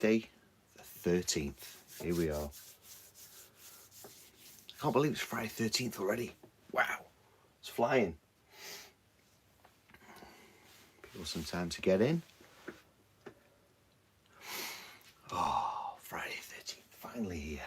Friday the 13th. Here we are. I can't believe it's Friday 13th already. Wow, it's flying. People some time to get in. Oh, Friday 13th, finally here.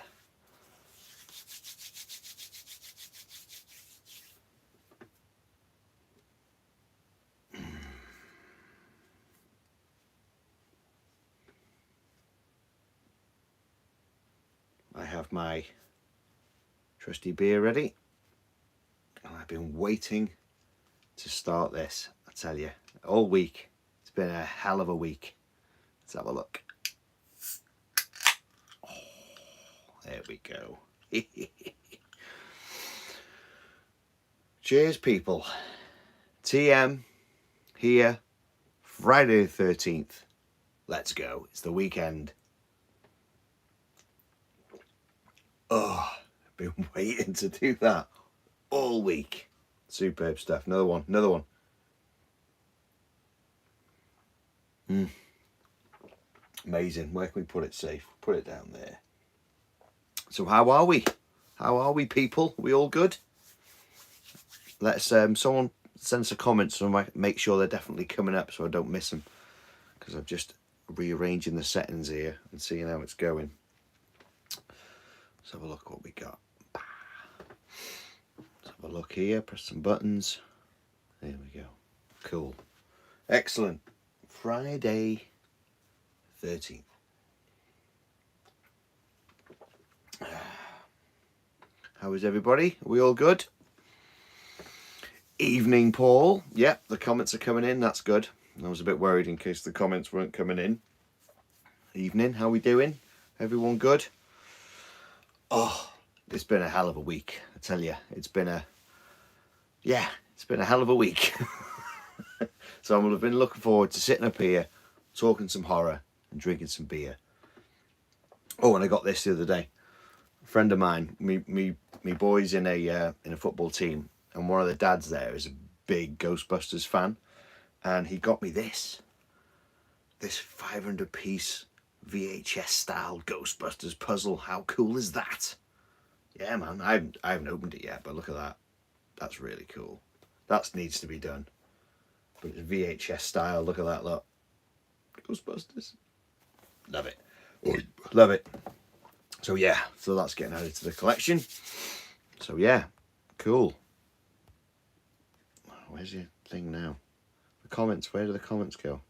I have my trusty beer ready, and I've been waiting to start this. I tell you, all week. It's been a hell of a week. Let's have a look. Oh, there we go. Cheers, people. TM here, Friday the 13th. Let's go. It's the weekend. Oh, I've been waiting to do that all week. Superb stuff. Another one. Amazing. Where can we put it safe? Put it down there. So how are we? How are we, people? We all good? Let's someone send us a comment so I might make sure they're definitely coming up so I don't miss them, because I'm just rearranging the settings here and seeing how it's going. Let's have a look what we got. Let's have a look here. Press some buttons. There we go. Cool. Excellent. Friday 13th. How is everybody? Are we all good? Evening, Paul. Yep, the comments are coming in. That's good. I was a bit worried in case the comments weren't coming in. Evening, how we doing? Everyone good? Oh, it's been a hell of a week. I tell you, it's been a hell of a week. So I've been looking forward to sitting up here, talking some horror and drinking some beer. Oh, and I got this the other day. A friend of mine, me boy's in a football team, and one of the dads there is a big Ghostbusters fan, and he got me this 500-piece VHS style Ghostbusters puzzle. How cool is that? Yeah, man, I haven't opened it yet, but look at that. That's really cool. That needs to be done. But it's VHS style. Look at that, look. Ghostbusters. Love it. Love it. So yeah, so that's getting added to the collection. So yeah, cool. Where's your thing now? The comments, where do the comments go?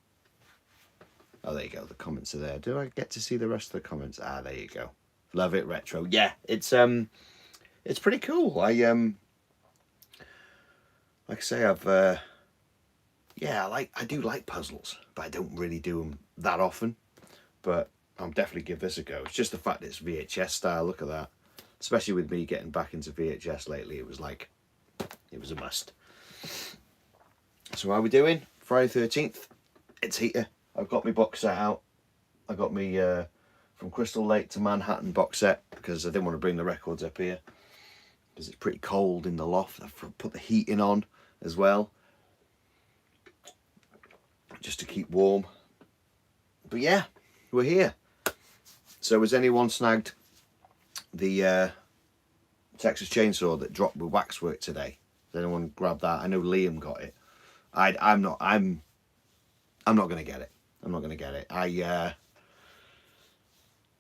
Oh, there you go, the comments are there. Do I get to see the rest of the comments? Ah, there you go. Love it, retro. Yeah, it's pretty cool. I like I say, I do like puzzles, but I don't really do them that often. But I'll definitely give this a go. It's just the fact that it's VHS style. Look at that. Especially with me getting back into VHS lately, it was a must. So how are we doing? Friday 13th. It's here. I've got my box set out. I got me From Crystal Lake to Manhattan box set because I didn't want to bring the records up here because it's pretty cold in the loft. I've put the heating on as well just to keep warm. But yeah, we're here. So has anyone snagged the Texas chainsaw that dropped with waxwork today? Has anyone grabbed that? I know Liam got it. I'm not gonna get it. I'm not gonna get it.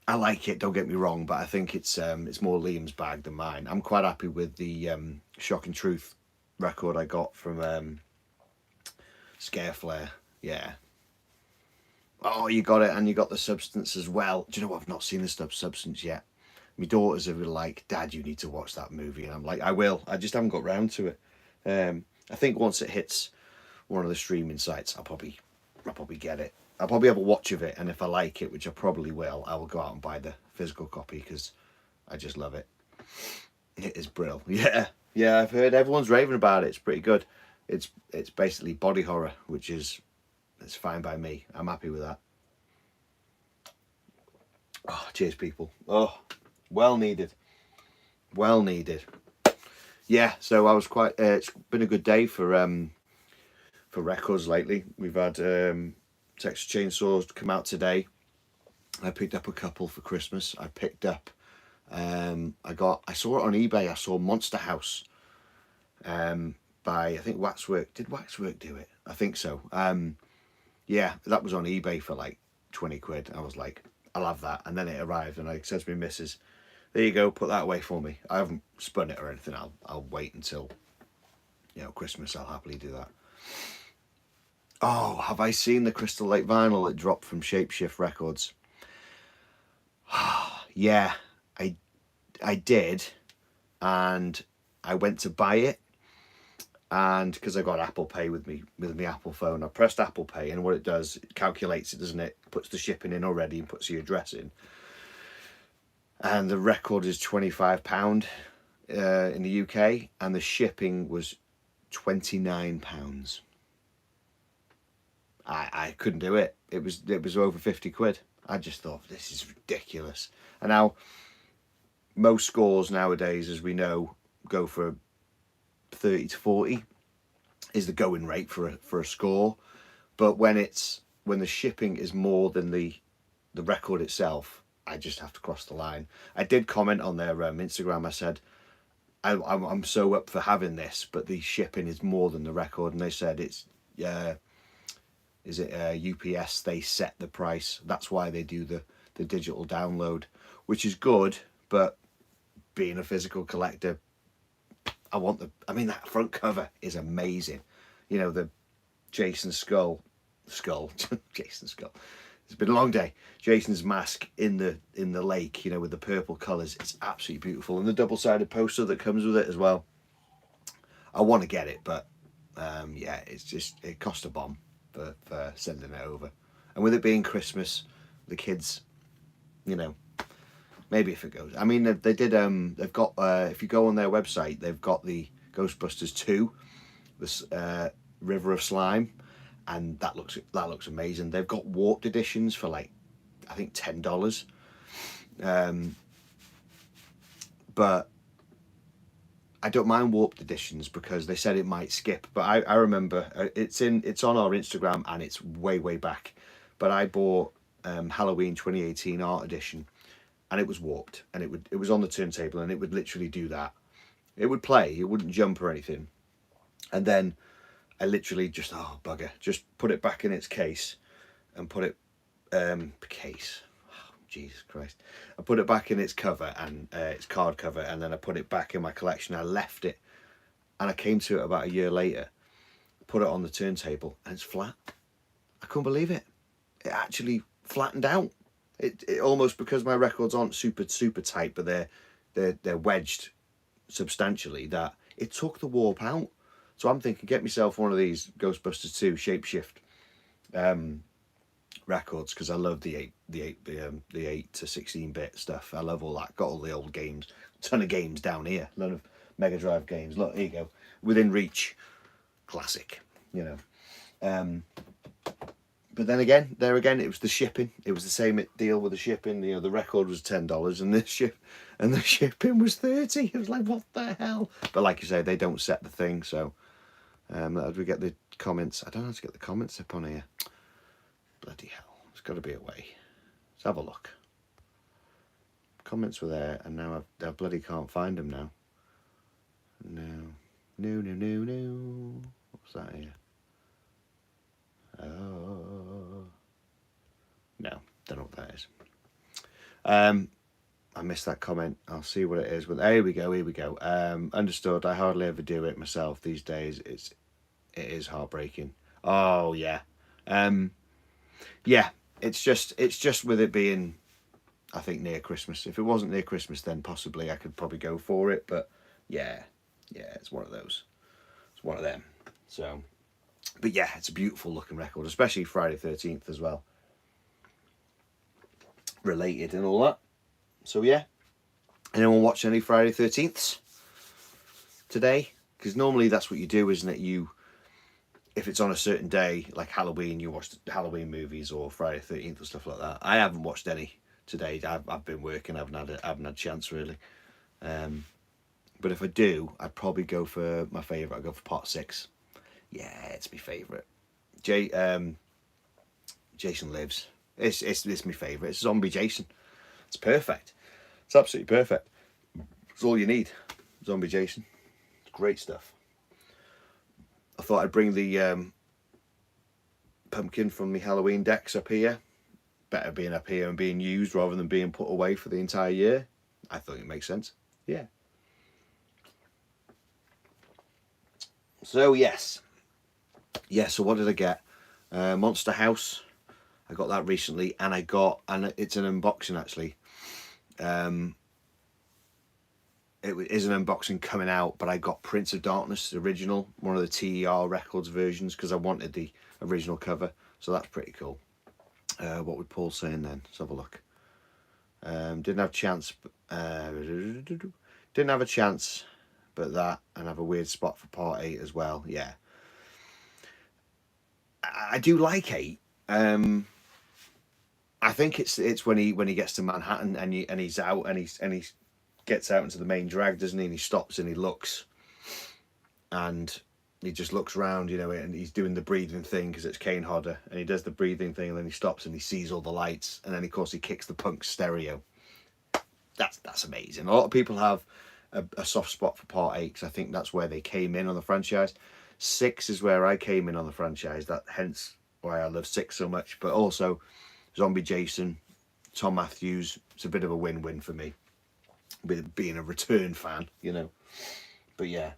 I like it, don't get me wrong, but I think it's more Liam's bag than mine. I'm quite happy with the Shock and Truth record I got from Scareflare. Yeah. Oh, you got it, and you got the Substance as well. Do you know what? I've not seen the Substance yet. My daughters are like, Dad, you need to watch that movie. And I'm like, I will. I just haven't got round to it. I think once it hits one of the streaming sites, I'll probably get it. I'll probably have a watch of it, and if I like it, which I probably will, I will go out and buy the physical copy because I just love it. It is brilliant. Yeah, I've heard everyone's raving about it. It's pretty good. It's basically body horror, which is it's fine by me. I'm happy with that. Oh, cheers, people. Oh, well needed. Well needed. Yeah, so I was quite. It's been a good day for records lately. We've had Texas Chainsaws come out today. I picked up a couple for Christmas. I picked up, I saw it on eBay. I saw Monster House, by, I think, Waxwork. Did Waxwork do it? I think so. Yeah, that was on eBay for like 20 quid. I was like, I'll have that. And then it arrived, and I said to my missus, there you go, put that away for me. I haven't spun it or anything. I'll wait until, Christmas. I'll happily do that. Oh, have I seen the Crystal Lake vinyl that dropped from Shapeshift Records? Yeah, I did, and I went to buy it, and because I got Apple Pay with my Apple phone, I pressed Apple Pay, and what it does, it calculates it, doesn't it? Puts the shipping in already and puts the address in. And the record is £25 in the UK, and the shipping was £29. I couldn't do it. It was over 50 quid. I just thought, this is ridiculous. And now most scores nowadays, as we know, go for 30 to 40 is the going rate for a score. But when the shipping is more than the record itself, I just have to cross the line. I did comment on their Instagram. I said, I'm so up for having this, but the shipping is more than the record. And they said it's, is it UPS? They set the price. That's why they do the digital download, which is good. But being a physical collector, that front cover is amazing. The Jason skull, Jason skull. It's been a long day. Jason's mask in the lake, with the purple colours. It's absolutely beautiful, and the double-sided poster that comes with it as well. I want to get it, but it cost a bomb for sending it over. And with it being Christmas, the kids, maybe if it goes. They did. They've got. If you go on their website, they've got the Ghostbusters 2, this River of Slime, and that looks amazing. They've got warped editions for like, I think $10. But I don't mind warped editions because they said it might skip. But I remember it's on our Instagram, and it's way back. But I bought Halloween 2018 art edition, and it was warped, and it was on the turntable, and it would literally do that. It would play, it wouldn't jump or anything. And then I literally just put it back in its case and put it case. Oh, Jesus Christ. I put it back in its cover and its card cover, and then I put it back in my collection. I left it, and I came to it about a year later, put it on the turntable, and it's flat. I couldn't believe it. It actually flattened out. It almost, because my records aren't super tight, but they're wedged substantially, that it took the warp out. So I'm thinking, get myself one of these Ghostbusters 2 Shapeshift records, because I love the 8 to 16-bit stuff. I love all that. Got all the old games, ton of games down here, a lot of Mega Drive games. Look, here you go, Within Reach, classic. But then again, it was the shipping. It was the same deal with the shipping. The record was $10, and the shipping was $30. It was like, what the hell? But like you say, they don't set the thing. So, as we get the comments, I don't know how to get the comments up on here. Bloody hell! There's got to be a way. Let's have a look. Comments were there, and now I bloody can't find them now. No. What's that here? Oh, no, don't know what that is. I missed that comment. I'll see what it is. But here we go. Understood. I hardly ever do it myself these days. It is heartbreaking. Oh yeah, yeah. It's just with it being, I think, near Christmas. If it wasn't near Christmas, then possibly I could probably go for it. But yeah, it's one of those. It's one of them. So. But yeah, it's a beautiful looking record, especially Friday 13th as well. Related and all that. So yeah. Anyone watch any Friday 13ths today? Because normally that's what you do, isn't it? If it's on a certain day, like Halloween, you watch Halloween movies, or Friday 13th or stuff like that. I haven't watched any today. I've been working. I haven't had a chance really. But if I do, I'd probably go for my favourite. I'd go for Part 6. Yeah, it's my favourite. Jason Lives. It's my favourite. It's Zombie Jason. It's perfect. It's absolutely perfect. It's all you need. Zombie Jason. It's great stuff. I thought I'd bring the pumpkin from the Halloween decks up here. Better being up here and being used rather than being put away for the entire year. I thought it makes sense. Yeah. So yes. Yeah, so what did I get? Monster House. I got that recently, and it's an unboxing actually. It is an unboxing coming out, but I got Prince of Darkness, the original, one of the TER Records versions, because I wanted the original cover. So that's pretty cool. What would Paul saying then? Let's have a look. Didn't have a chance. Didn't have a chance, but that, and have a weird spot for part 8 as well. Yeah, I do like 8. I think it's when he gets to Manhattan and he's out and he gets out into the main drag, doesn't he? And he stops and he looks, and he just looks around, you know, and he's doing the breathing thing because it's Kane Hodder, and he does the breathing thing, and then he stops and he sees all the lights, and then of course he kicks the punk stereo. That's amazing. A lot of people have a soft spot for part 8 because I think that's where they came in on the franchise. 6 is where I came in on the franchise. That hence why I love 6 so much. But also Zombie Jason, Tom Matthews. It's a bit of a win-win for me, with being a return fan, you know. But yeah,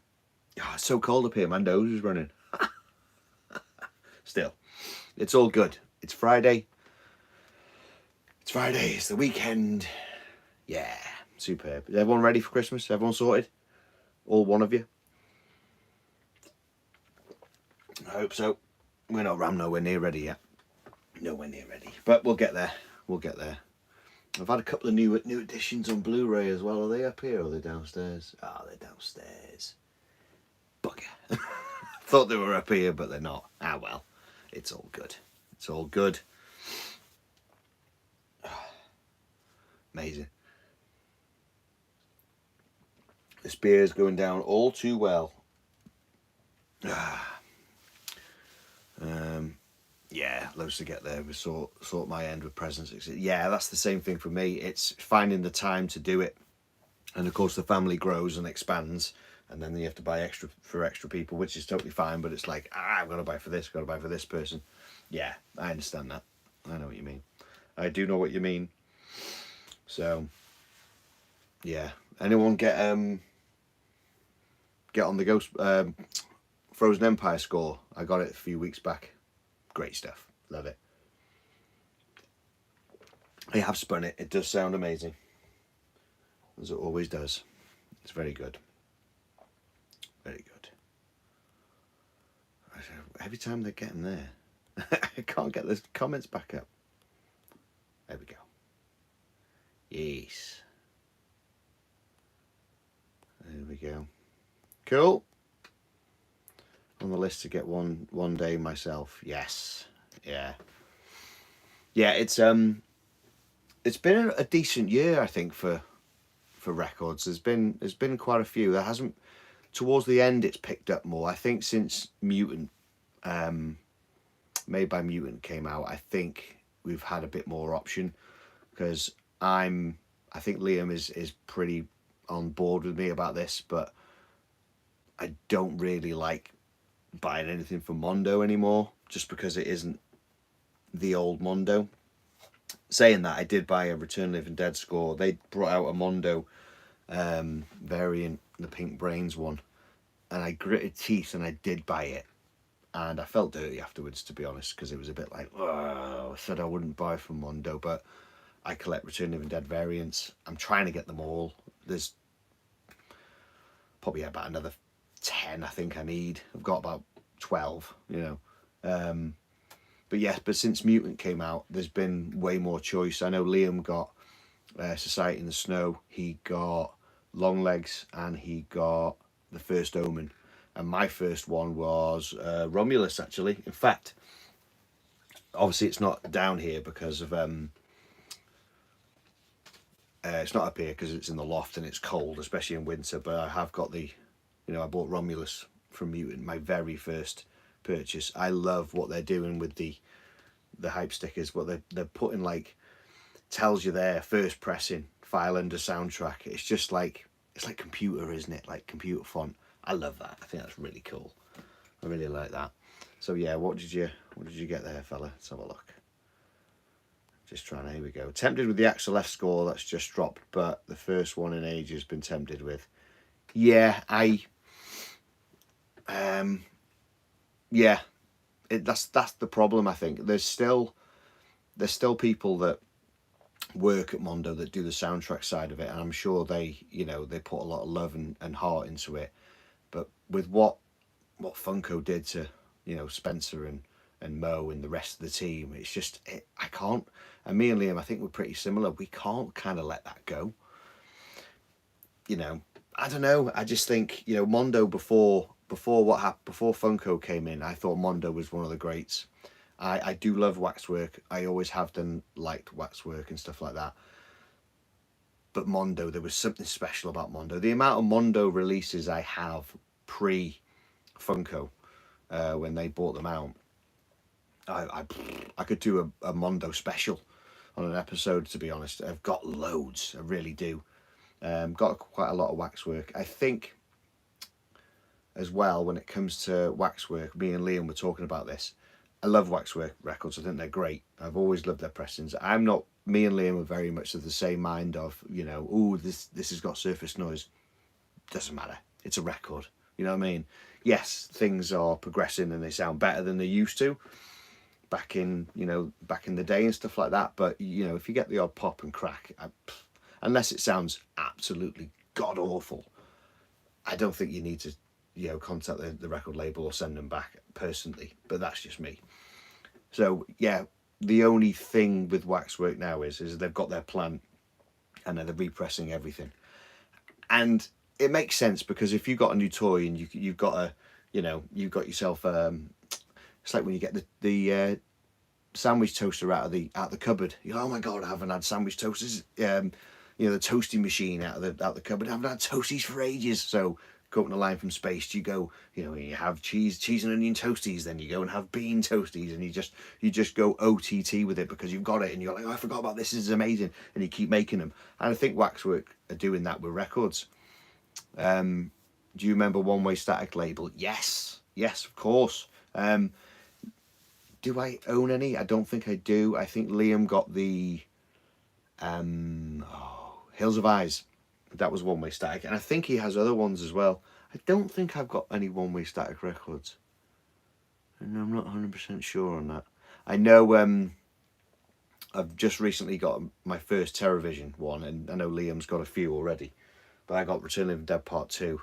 oh, it's so cold up here. My nose is running. Still, it's all good. It's Friday. It's Friday. It's the weekend. Yeah, superb. Is everyone ready for Christmas? Everyone sorted? All one of you? I hope so. We're nowhere near ready yet. Nowhere near ready. But we'll get there. We'll get there. I've had a couple of new editions on Blu-ray as well. Are they up here or are they downstairs? Ah, oh, they're downstairs. Bugger. Thought they were up here, but they're not. Ah, well. It's all good. It's all good. Amazing. This beer is going down all too well. Yeah, loads to get there. We sort my end with presents. Yeah, that's the same thing for me. It's finding the time to do it, and of course the family grows and expands, and then you have to buy extra for extra people, which is totally fine. But it's like, I've got to buy for this, got to buy for this person. Yeah, I understand that. I know what you mean. I do know what you mean. So, yeah. Anyone get on the Ghost Frozen Empire score? I got it a few weeks back. Great stuff. Love it. I have spun it. It does sound amazing, as it always does. It's very good. Very good. Every time they're getting there, I can't get the comments back up. There we go. Yes. There we go. Cool. On the list to get one day myself. Yes. Yeah. Yeah, it's been a decent year, I think, for records. There's been quite a few. There hasn't, towards the end it's picked up more. I think since Mutant, Made by Mutant came out, I think we've had a bit more option, because I think Liam is pretty on board with me about this, but I don't really like buying anything from Mondo anymore, just because it isn't the old Mondo. Saying that, I did buy a Return of the Living Dead score. They brought out a Mondo variant, the Pink Brains one, and I gritted teeth and I did buy it, and I felt dirty afterwards, to be honest, because it was a bit like, oh, I said I wouldn't buy from Mondo, but I collect Return of the Living Dead variants. I'm trying to get them all. There's probably about another 10 I think I need. I've got about 12, you know. But yes, but since Mutant came out, there's been way more choice. I know Liam got Society in the Snow, he got Longlegs, and he got The First Omen. And my first one was Romulus, actually. In fact, obviously it's not down here because of it's not up here because it's in the loft and it's cold, especially in winter. But I have got I bought Romulus from Mutant, my very first purchase. I love what they're doing with the the hype stickers, but they're putting like, tells you there, first pressing, file under soundtrack. It's just like, it's like computer, isn't it? Like computer font. I love that. I think that's really cool. I really like that. So yeah, what did you get there, fella? Let's have a look. Just trying, here we go. Tempted with the Axel F score that's just dropped, but the first one in ages been tempted with. Yeah, yeah, that's the problem. I think there's still people that work at Mondo that do the soundtrack side of it, and I'm sure they put a lot of love and heart into it. But with what Funko did to Spencer and Mo and the rest of the team, it's just I can't. And me and Liam, I think we're pretty similar. We can't kind of let that go. I don't know. I just think Mondo before Funko came in, I thought Mondo was one of the greats. I do love waxwork. I always have liked waxwork and stuff like that. But Mondo, there was something special about Mondo. The amount of Mondo releases I have pre Funko, when they bought them out, I could do a Mondo special on an episode, to be honest. I've got loads, I really do. Got quite a lot of waxwork. I think as well, when it comes to waxwork, me and Liam were talking about this. I love waxwork records. I think they're great. I've always loved their pressings. Me and Liam are very much of the same mind of, this has got surface noise. Doesn't matter. It's a record. You know what I mean? Yes, things are progressing and they sound better than they used to back in the day and stuff like that. But, if you get the odd pop and crack, unless it sounds absolutely god awful, I don't think you need to, contact the record label or send them back personally. But that's just me. So yeah, the only thing with waxwork now is they've got their plant and they're repressing everything, and it makes sense because if you've got a new toy and you've got you've got yourself it's like when you get the sandwich toaster out of the cupboard. You go, oh my god, I haven't had sandwich toasters. The toasting machine out of the cupboard. I haven't had toasties for ages. So go up the line from Space, you go, you have cheese and onion toasties, then you go and have bean toasties, and you just go OTT with it because you've got it, and you're like, oh, I forgot about this is amazing, and you keep making them. And I think Waxwork are doing that with records. Do you remember One Way Static label? Yes, of course. Do I own any? I don't think I do. I think Liam got the Hills of Eyes. That was One Way Static, and I think he has other ones as well. I don't think I've got any One Way Static records, and I'm not 100% sure on that. I know I've just recently got my first TerraVision one, and I know Liam's got a few already, but I got Return of the Dead Part 2,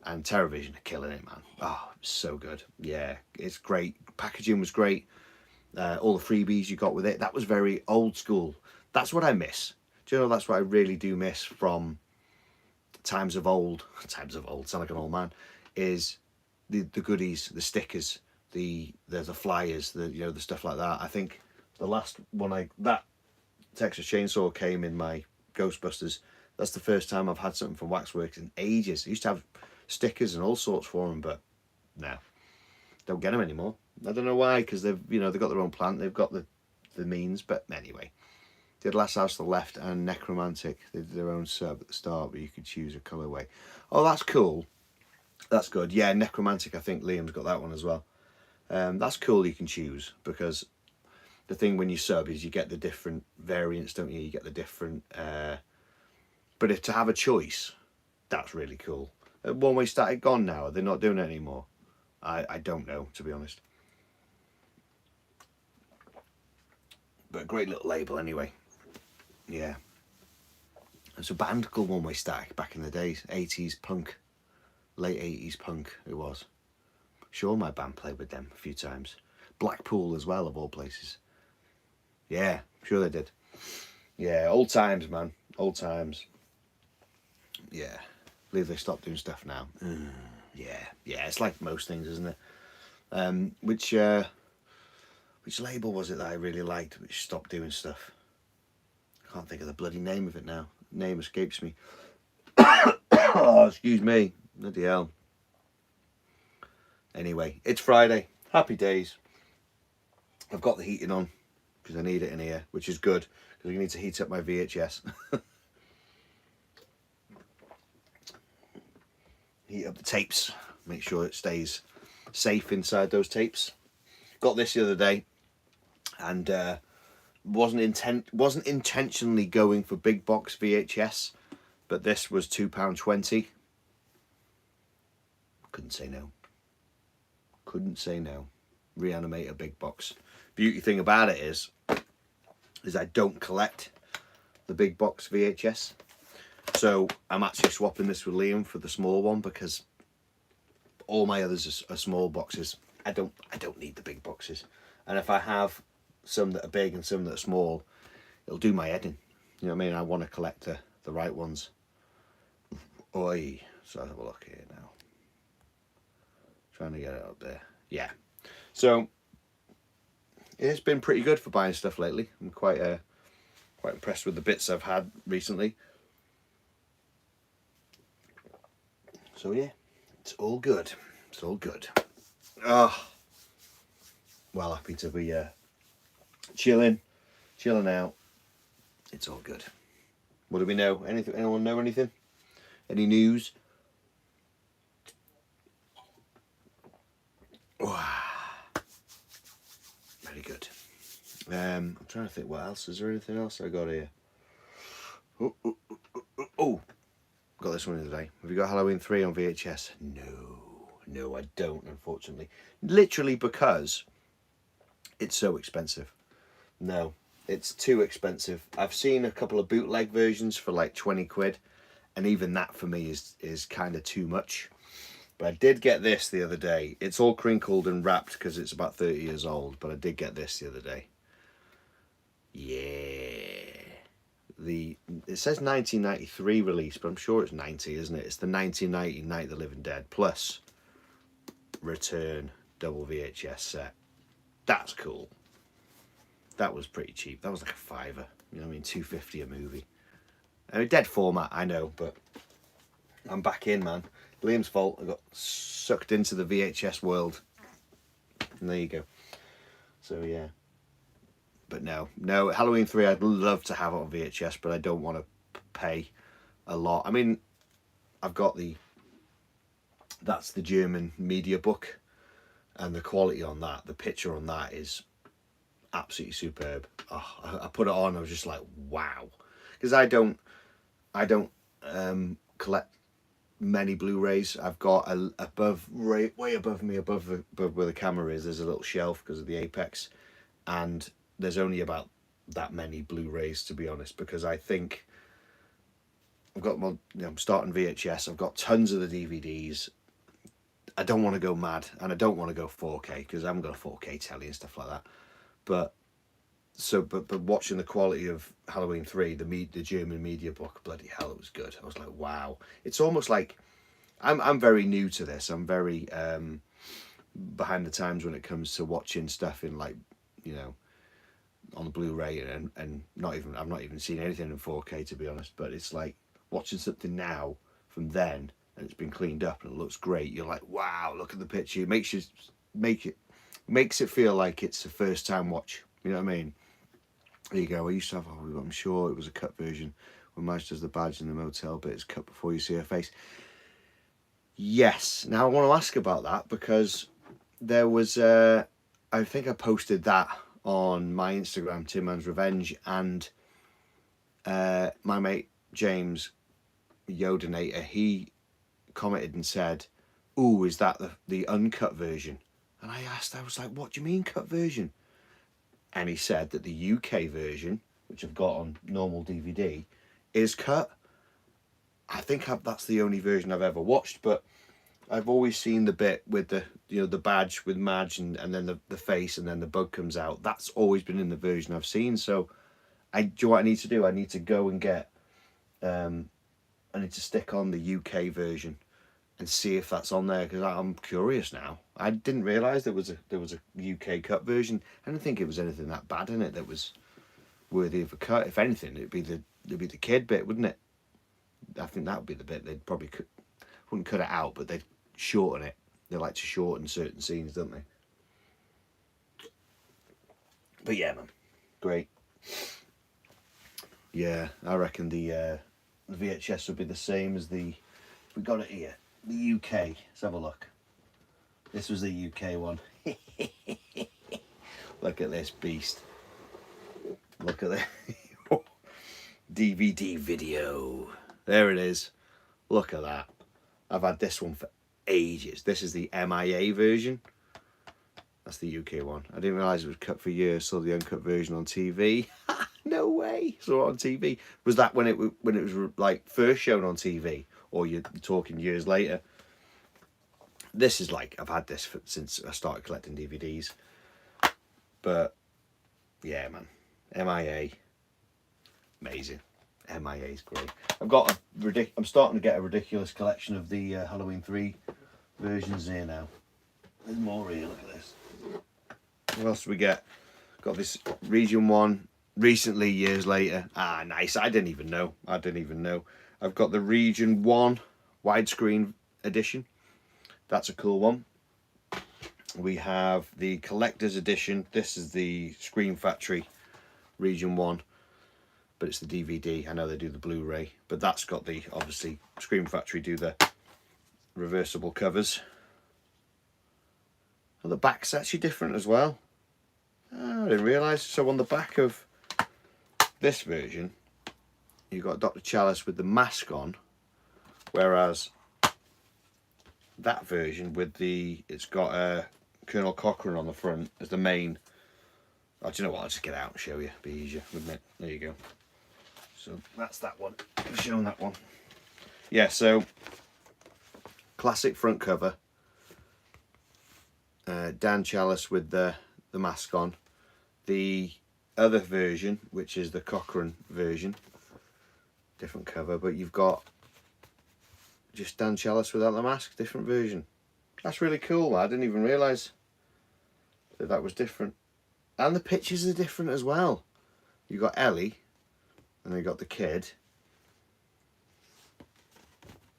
and TerraVision are killing it, man. Oh, it's so good. Yeah, it's great. Packaging was great. All the freebies you got with it, that was very old school. That's what I miss. Do you know, that's what I really do miss from times of old, sound like an old man, is the goodies, the stickers, the flyers, the stuff like that. I think the last one that Texas Chainsaw came in my Ghostbusters. That's the first time I've had something from Waxworks in ages. I used to have stickers and all sorts for them, but no, don't get them anymore. I don't know why, because they've got their own plant, they've got the means, but anyway. Did Last House to the Left and Necromantic. They did their own sub at the start, but you could choose a colourway. Oh, that's cool. That's good. Yeah, Necromantic, I think Liam's got that one as well. That's cool you can choose, because the thing when you sub is you get the different variants, don't you? You get the different... but if to have a choice, that's really cool. One Way Static gone now? Are they not doing it anymore? I don't know, to be honest. But a great little label anyway. Yeah. There's a band called One Way Static back in the days. 80s punk. Late 80s punk it was. Sure, my band played with them a few times. Blackpool as well, of all places. Yeah, sure they did. Yeah, old times, man. Old times. Yeah. I believe they stopped doing stuff now. Yeah, it's like most things, isn't it? Which label was it that I really liked which stopped doing stuff? I can't think of the bloody name of it now. Name escapes me. Oh, excuse me. Bloody hell. Anyway, it's Friday. Happy days. I've got the heating on because I need it in here, which is good because I need to heat up my VHS. Heat up the tapes, make sure it stays safe inside those tapes. Got this the other day, and wasn't intentionally going for big box VHS, but this was £2.20. Couldn't say no. Couldn't say no. Reanimate a big box. Beauty thing about it is I don't collect the big box VHS. So I'm actually swapping this with Liam for the small one because all my others are small boxes. I don't need the big boxes. And if I have some that are big and some that are small, it'll do my head in. You know what I mean? I want to collect the right ones. Oi. So I'll have a look here now. Trying to get it up there. Yeah. So it's been pretty good for buying stuff lately. I'm quite impressed with the bits I've had recently. So yeah, it's all good. It's all good. Oh, well happy to be chilling out. It's all good. What do we know? Anything? Anyone know anything? Any news? Very good. I'm trying to think what else. Is there anything else I got here? Oh, got this one the other day. Have you got Halloween 3 on VHS? No, I don't, unfortunately. Literally because it's so expensive. No, it's too expensive. I've seen a couple of bootleg versions for like 20 quid, and even that for me is kind of too much. But I did get this the other day. It's all crinkled and wrapped because it's about 30 years old, but I did get this the other day. Yeah. It says 1993 release, but I'm sure it's 90, isn't it? It's the 1990 Night of the Living Dead plus return double VHS set. That's cool. That was pretty cheap. That was like a fiver. You know what I mean? $2.50 a movie. I mean, dead format, I know, but I'm back in, man. Liam's fault. I got sucked into the VHS world. And there you go. So yeah. But no, Halloween 3 I'd love to have it on VHS, but I don't want to pay a lot. I mean, I've got that's the German media book, and the quality on that, the picture on that is absolutely superb. Oh, I put it on, I was just like, wow. Because I don't collect many Blu-rays. I've got way above me, above where the camera is, there's a little shelf because of the apex, and there's only about that many Blu-rays, to be honest, because I think I've got I'm starting VHS, I've got tons of the DVDs. I don't want to go mad, and I don't want to go 4K because I haven't got a 4K telly and stuff like that. But watching the quality of Halloween 3, the German media book, bloody hell, it was good. I was like, wow. It's almost like I'm very new to this. I'm very behind the times when it comes to watching stuff in, like, you know, on the Blu-ray, and I've not even seen anything in 4K, to be honest. But it's like watching something now from then, and it's been cleaned up and it looks great. You're like, wow, look at the picture. It makes it feel like it's a first time watch. You know what I mean? There you go. I used to have, I'm sure it was a cut version when Madge does the badge in the motel, but it's cut before you see her face. Yes. Now I want to ask about that because there was I think I posted that on my Instagram, Tin Man's Revenge, and my mate James Yodenator, he commented and said, "Ooh, is that the uncut version?" And I was like, "What do you mean cut version?" And he said that the UK version, which I've got on normal DVD, is cut. I think that's the only version I've ever watched, but I've always seen the bit with the badge with Madge and then the face and then the bug comes out. That's always been in the version I've seen. So do you know what I need to do? I need to go and get I need to stick on the UK version and see if that's on there, because I'm curious now. I didn't realise there was a UK cut version. I didn't think it was anything that bad in it that was worthy of a cut. If anything, it'd be the kid bit, wouldn't it? I think that would be the bit they'd probably wouldn't cut it out, but they'd shorten it. They like to shorten certain scenes, don't they? But yeah, man, great. Yeah, I reckon the VHS would be the same as we got it here. The UK. Let's have a look. This was the UK one. Look at this beast. Look at that. DVD video. There it is. Look at that. I've had this one for ages. This is the MIA version. That's the UK one. I didn't realise it was cut for years. Saw the uncut version on TV. No way. Saw it on TV. Was that when it was like first shown on TV, or you're talking years later? This is like, I've had this since I started collecting DVDs. But yeah, man, MIA, amazing. MIA is great. I'm starting to get a ridiculous collection of the Halloween 3 versions here now. There's more here. Look at this. What else do we get? Got this Region 1 recently, years later. Ah, nice. I didn't even know. I've got the Region 1 widescreen edition. That's a cool one. We have the collector's edition. This is the Scream Factory Region 1, but it's the DVD. I know they do the Blu-ray, but that's got the, obviously, Scream Factory do the reversible covers. And the back's actually different as well. Oh, I didn't realise. So on the back of this version, you've got Dr. Chalice with the mask on, whereas that version with it's got Colonel Cochrane on the front as the main. Oh, do you know what? I'll just get out and show you. Be easier, wouldn't it? There you go. So that's that one. I've shown that one. Yeah, so classic front cover. Dan Chalice with the mask on. The other version, which is the Cochrane version, different cover, but you've got just Dan Chalice without the mask, different version. That's really cool. I didn't even realise that was different. And the pictures are different as well. You've got Ellie, and then you got the kid.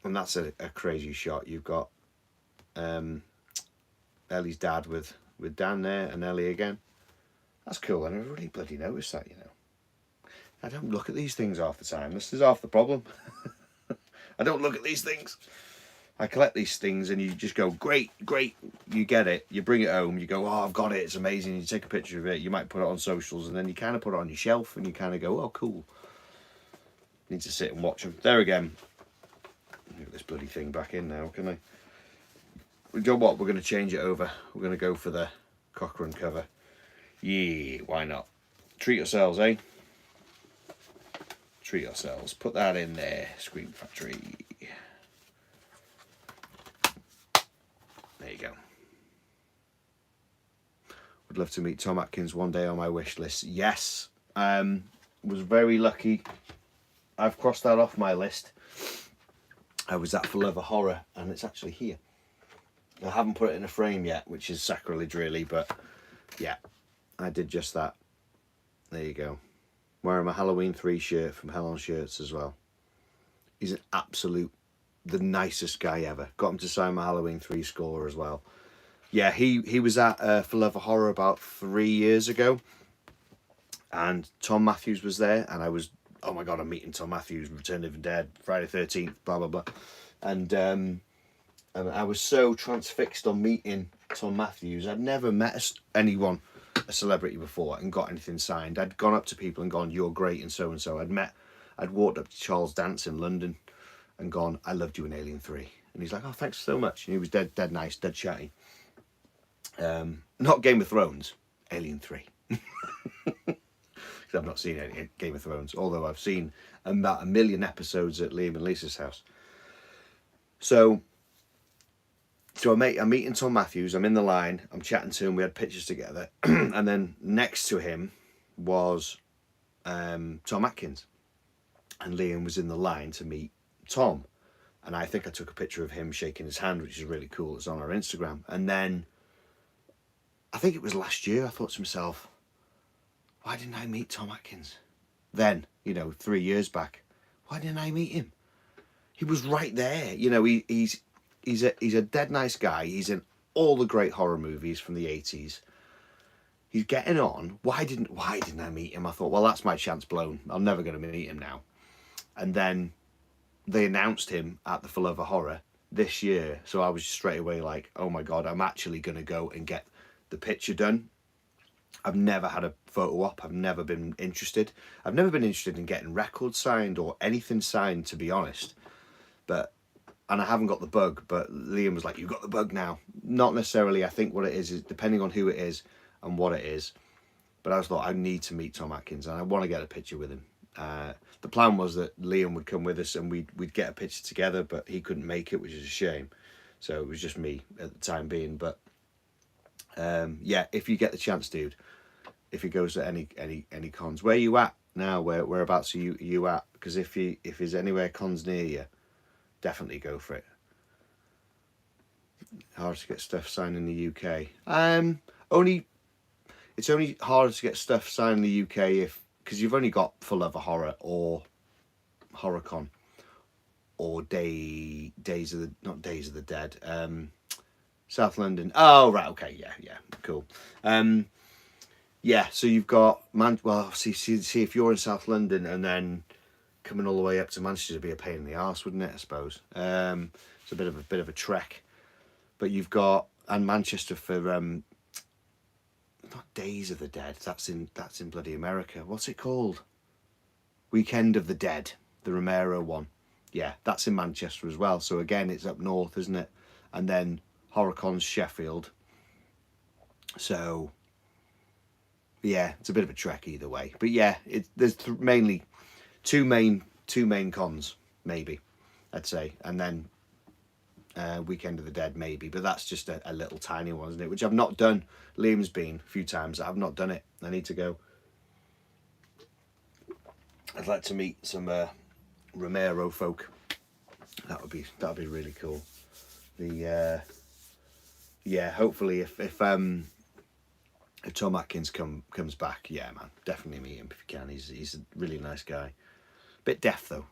And that's a crazy shot. You've got Ellie's dad with Dan there, and Ellie again. That's cool. I never really bloody noticed that, you know. I don't look at these things half the time. This is half the problem. I don't look at these things. I collect these things and you just go, great, great. You get it. You bring it home. You go, oh, I've got it. It's amazing. You take a picture of it. You might put it on socials and then you kind of put it on your shelf and you kind of go, oh, cool. Need to sit and watch them. There again. Get this bloody thing back in now, can I? You know what? We're going to change it over. We're going to go for the Cochrane cover. Yeah, why not? Treat yourselves, eh? Treat yourselves. Put that in there. Scream Factory. There you go. Would love to meet Tom Atkins one day on my wish list. Yes. Was very lucky. I've crossed that off my list. I was at For Love of Horror and it's actually here. I haven't put it in a frame yet, which is sacrilege really, but yeah, I did just that. There you go. Wearing my Halloween 3 shirt from Hell on Shirts as well. He's an absolute, the nicest guy ever. Got him to sign my Halloween 3 score as well. Yeah, he was at For Love of Horror about 3 years ago. And Tom Matthews was there. And I was, oh my God, I'm meeting Tom Matthews, Return of the Dead, Friday 13th, blah, blah, blah. And I was so transfixed on meeting Tom Matthews. I'd never met anyone, a celebrity before, and got anything signed. I'd gone up to people and gone, you're great, and so. I'd walked up to Charles Dance in London and gone, I loved you in Alien 3. And he's like, oh, thanks so much. And he was dead nice, dead chatty. Not Game of Thrones, Alien 3. Because I've not seen any Game of Thrones, although I've seen about 1 million episodes at Liam and Lisa's house. So I'm meeting Tom Matthews, I'm in the line, I'm chatting to him, we had pictures together, and then next to him was Tom Atkins, and Liam was in the line to meet Tom, and I think I took a picture of him shaking his hand, which is really cool. It's on our Instagram. And then I think it was last year, I thought to myself, why didn't I meet Tom Atkins then, 3 years back? Why didn't I meet him? He was right there. He's a dead nice guy. He's in all the great horror movies from the 80s. he's getting on. Why didn't I meet him? I thought, well, that's my chance blown. I'm never going to meet him now. And then they announced him at the For Love of Horror this year. So I was straight away like, oh my God, I'm actually going to go and get the picture done. I've never had a photo op. I've never been interested. I've never been interested in getting records signed or anything signed, to be honest. And I haven't got the bug, but Liam was like, you've got the bug now. Not necessarily. I think what it is depending on who it is and what it is. But I was thought, I need to meet Tom Atkins and I want to get a picture with him. The plan was that Liam would come with us and we'd get a picture together, but he couldn't make it, which is a shame. So it was just me at the time being. But yeah, if you get the chance, dude, if he goes to any cons, where are you at now? Whereabouts are you at? Because if there's anywhere cons near you, definitely go for it. Hard to get stuff signed in the UK. It's only harder to get stuff signed in the UK because you've only got For Love of Horror or HorrorCon or Days of the Dead. South London. Oh right, okay, yeah, cool. Yeah, so you've got see if you're in South London and then coming all the way up to Manchester would be a pain in the arse, wouldn't it? I suppose. It's a bit of a trek, but you've got Manchester for not Days of the Dead. That's in bloody America. What's it called? Weekend of the Dead, the Romero one. Yeah, that's in Manchester as well. So again, it's up north, isn't it? And then HorrorCon's Sheffield. So yeah, it's a bit of a trek either way. But yeah, there's mainly two main cons, maybe, I'd say, and then Weekend of the Dead maybe, but that's just a little tiny one, isn't it? Which I've not done. Liam's been a few times. I've not done it. I need to go. I'd like to meet some Romero folk. That would be really cool. Yeah, hopefully if Tom Atkins comes back, yeah, man, definitely meet him if you can. He's a really nice guy. Bit deaf though.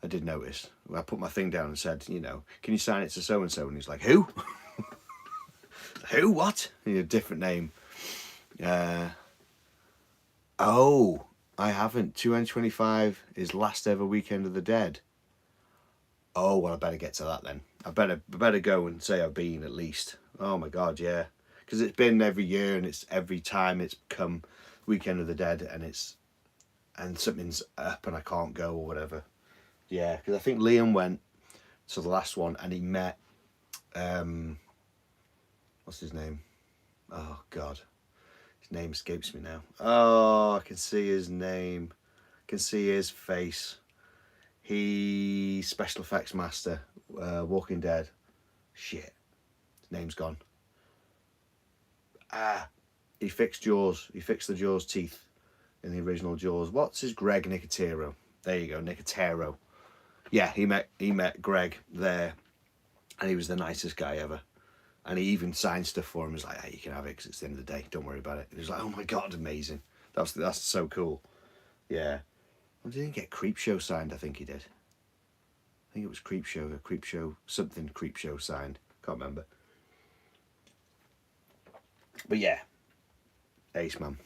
I did notice. I put my thing down and said, can you sign it to so and so? And he's like, who? Who? What? A different name. Oh, I haven't. 225 is last ever Weekend of the Dead. Oh, well, I better get to that then. I better go and say I've been at least. Oh my God, yeah. Because it's been every year and it's every time it's come Weekend of the Dead and something's up and I can't go or whatever. Yeah, because I think Liam went to the last one and he met, what's his name? Oh God, his name escapes me now. Oh, I can see his name. I can see his face. He's special effects master, Walking Dead. Shit, his name's gone. He fixed Jaws. He fixed the Jaws teeth in the original Jaws. What's his Greg Nicotero? There you go, Nicotero. Yeah, he met Greg there, and he was the nicest guy ever. And he even signed stuff for him. He was like, hey, you can have it because it's the end of the day. Don't worry about it. And he was like, oh my God, amazing. That's so cool. Yeah. Well, did he get Creepshow signed? I think he did. I think it was Creepshow, something Creepshow signed. Can't remember. But yeah, ace, man.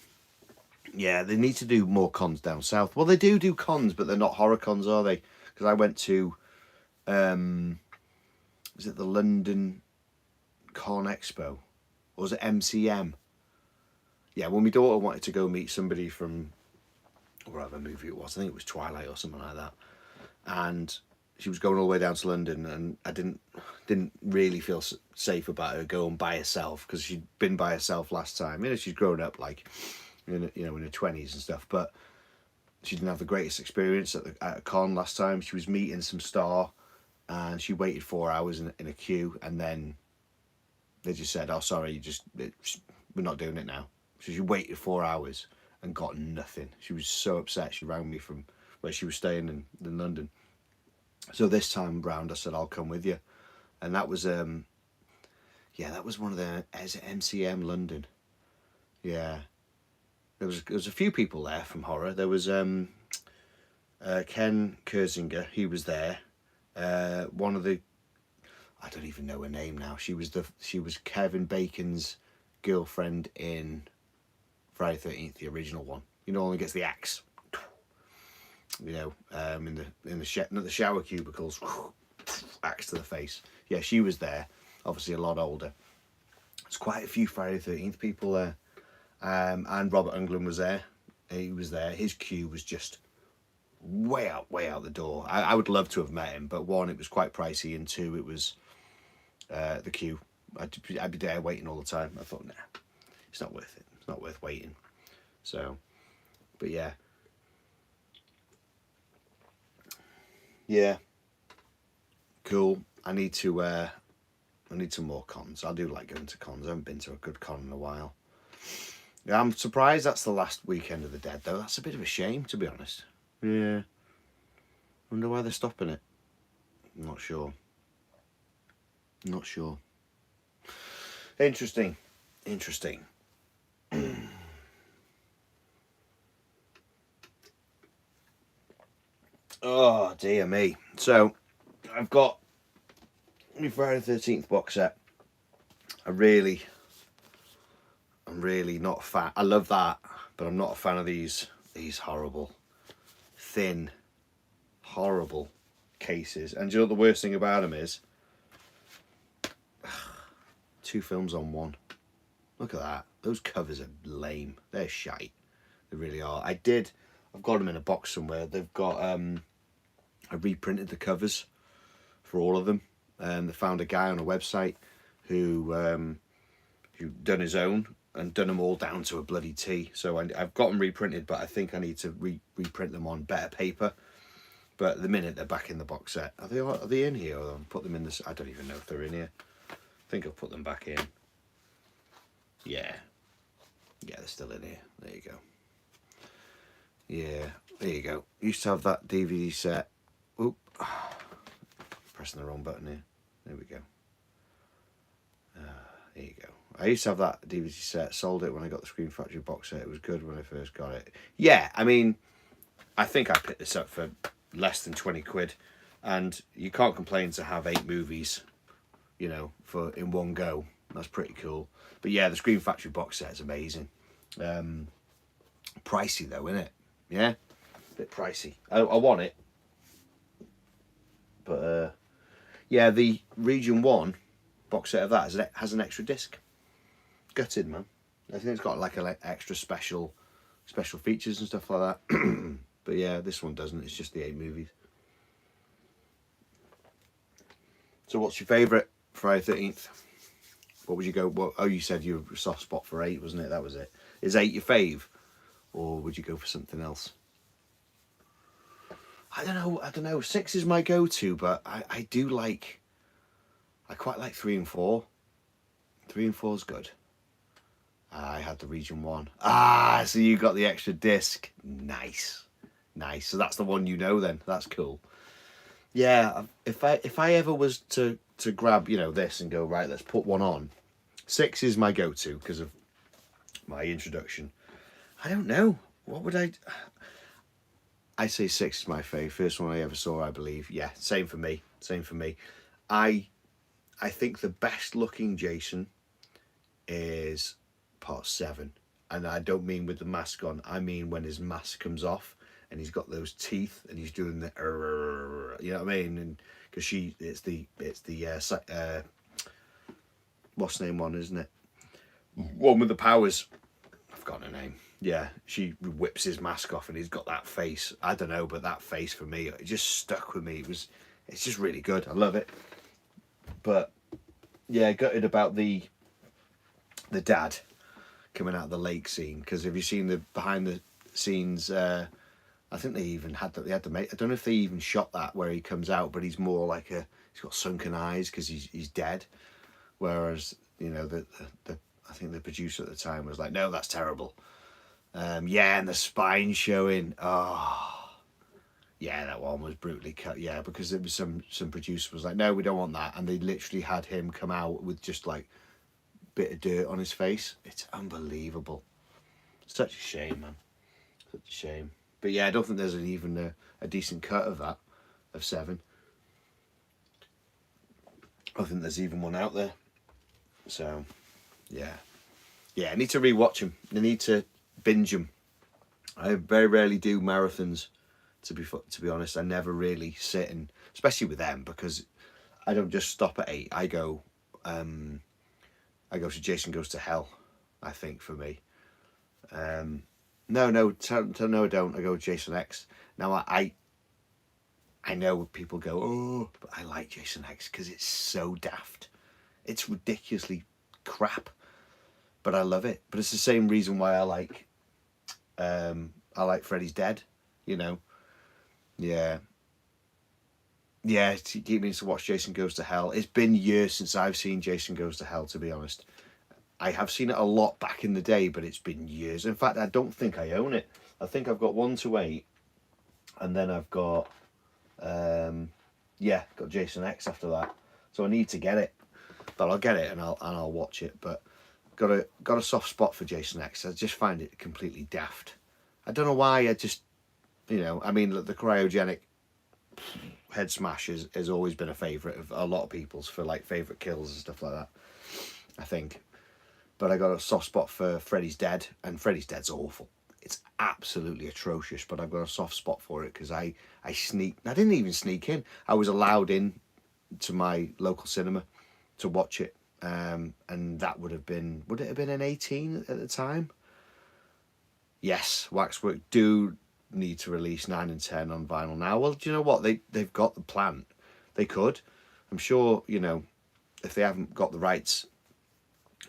Yeah, they need to do more cons down south. Well, they do cons, but they're not horror cons, are they? Because I went to, is it the London Con Expo? Or was it MCM? Yeah, when my daughter wanted to go meet somebody from whatever movie it was, I think it was Twilight or something like that. And she was going all the way down to London, and I didn't really feel safe about her going by herself because she'd been by herself last time. She's grown up like, in her 20s and stuff, but she didn't have the greatest experience at a con last time. She was meeting some star, and she waited 4 hours in a queue, and then they just said, "Oh, sorry, we're not doing it now." So she waited 4 hours and got nothing. She was so upset. She rang me from where she was staying in London. So this time round, I said, "I'll come with you," and that was that was one of the MCM London. Yeah. There was a few people there from horror. There was Ken Kersinger. He was there. One of the, I don't even know her name now. She was Kevin Bacon's girlfriend in Friday 13th, the original one. You know, only gets the axe. You know, in the shower cubicles, axe to the face. Yeah, she was there. Obviously, a lot older. There's quite a few Friday the 13th people there. And Robert Englund was there. He was there. His queue was just way out the door. I would love to have met him, but one, it was quite pricey, and two, it was the queue. I'd be there waiting all the time. I thought, nah, it's not worth it. It's not worth waiting. So, but yeah. Yeah. Cool. I need some more cons. I do like going to cons. I haven't been to a good con in a while. Yeah, I'm surprised that's the last weekend of the Dead, though. That's a bit of a shame, to be honest. Yeah. Wonder why they're stopping it. I'm not sure. Not sure. Interesting. Oh, dear me. So, I've got my Friday the 13th box set. I'm really not a fan. I love that, but I'm not a fan of these horrible, thin, horrible cases. And do you know what the worst thing about them is? 2 films on one. Look at that. Those covers are lame. They're shite. They really are. I've got them in a box somewhere. They've got, I reprinted the covers for all of them. They found a guy on a website who done his own and done them all down to a bloody T. So I've got them reprinted, but I think I need to reprint them on better paper. But at the minute, they're back in the box set. Are they in here? Or I'll put them in this. I don't even know if they're in here. I think I'll put them back in. Yeah, they're still in here. There you go. Yeah, there you go. Used to have that DVD set. Oop, pressing the wrong button here. There we go. There you go. I used to have that DVD set. Sold it when I got the Scream Factory box set. It was good when I first got it. Yeah, I mean, I think I picked this up for less than 20 quid, and you can't complain to have 8 movies, you know, in one go. That's pretty cool. But yeah, the Scream Factory box set is amazing. Pricey though, isn't it? Yeah, a bit pricey. I want it, but yeah, the Region 1 box set of that has an extra disc. Gutted, man. I think it's got like an extra special features and stuff like that. But yeah, this one doesn't. It's just the 8 movies. So what's your favourite Friday 13th? What would you go? Oh, you said you were a soft spot for 8, wasn't it? That was it. Is 8 your fave? Or would you go for something else? I don't know. 6 is my go-to, but I quite like 3 and 4. 3 and 4 is good. I had the Region 1. So you got the extra disc. Nice. So that's the one you know then. That's cool. Yeah, if I ever was to grab, you know, this and go, right, let's put one on. 6 is my go-to because of my introduction. I don't know. What would I say 6 is my fave. First one I ever saw, I believe. Yeah, same for me. I think the best looking Jason is part 7. And I don't mean with the mask on. I mean when his mask comes off and he's got those teeth and he's doing the you know what I mean? And because it's the what's the name one, isn't it? One with the powers. I've got her name. Yeah, she whips his mask off and he's got that face. I don't know, but that face for me, it just stuck with me. It's just really good. I love it. But yeah, gutted about the dad coming out of the lake scene, because have you seen the behind the scenes? I think they even had that. They had to make. I don't know if they even shot that where he comes out, but he's more like he's got sunken eyes because he's dead. Whereas you know I think the producer at the time was like, no, that's terrible. Yeah, and the spine showing. Oh, yeah, that one was brutally cut. Yeah, because there was some producer was like, no, we don't want that, and they literally had him come out with just like a bit of dirt on his face. It's unbelievable. Such a shame, man. Such a shame. But yeah, I don't think there's even a decent cut of that, of 7. I don't think there's even one out there. So, yeah. Yeah, I need to rewatch them. I need to binge them. I very rarely do marathons. To be honest, I never really sit and, especially with them, because I don't just stop at 8. I go to Jason Goes to Hell. I think for me. No, no, I don't. I go Jason X. Now I know people go, oh, but I like Jason X because it's so daft. It's ridiculously crap, but I love it. But it's the same reason why I like Freddy's Dead. You know, yeah, yeah. To keep me to watch Jason Goes to Hell. It's been years since I've seen Jason Goes to Hell. To be honest, I have seen it a lot back in the day, but it's been years. In fact, I don't think I own it. I think I've got 1 to 8, and then I've got got Jason X after that. So I need to get it, but I'll get it and I'll watch it. But got a soft spot for Jason X. I just find it completely daft. I don't know why. I just, I mean, the cryogenic head smash has always been a favourite of a lot of people's for like favourite kills and stuff like that, I think. But I got a soft spot for Freddy's Dead, and Freddy's Dead's awful. It's absolutely atrocious, but I've got a soft spot for it because I didn't even sneak in. I was allowed in to my local cinema to watch it, and that would it have been an 18 at the time? Yes, Waxwork do need to release 9 and 10 on vinyl now. Well, do you know what? They've got the plant. They could. I'm sure, if they haven't got the rights,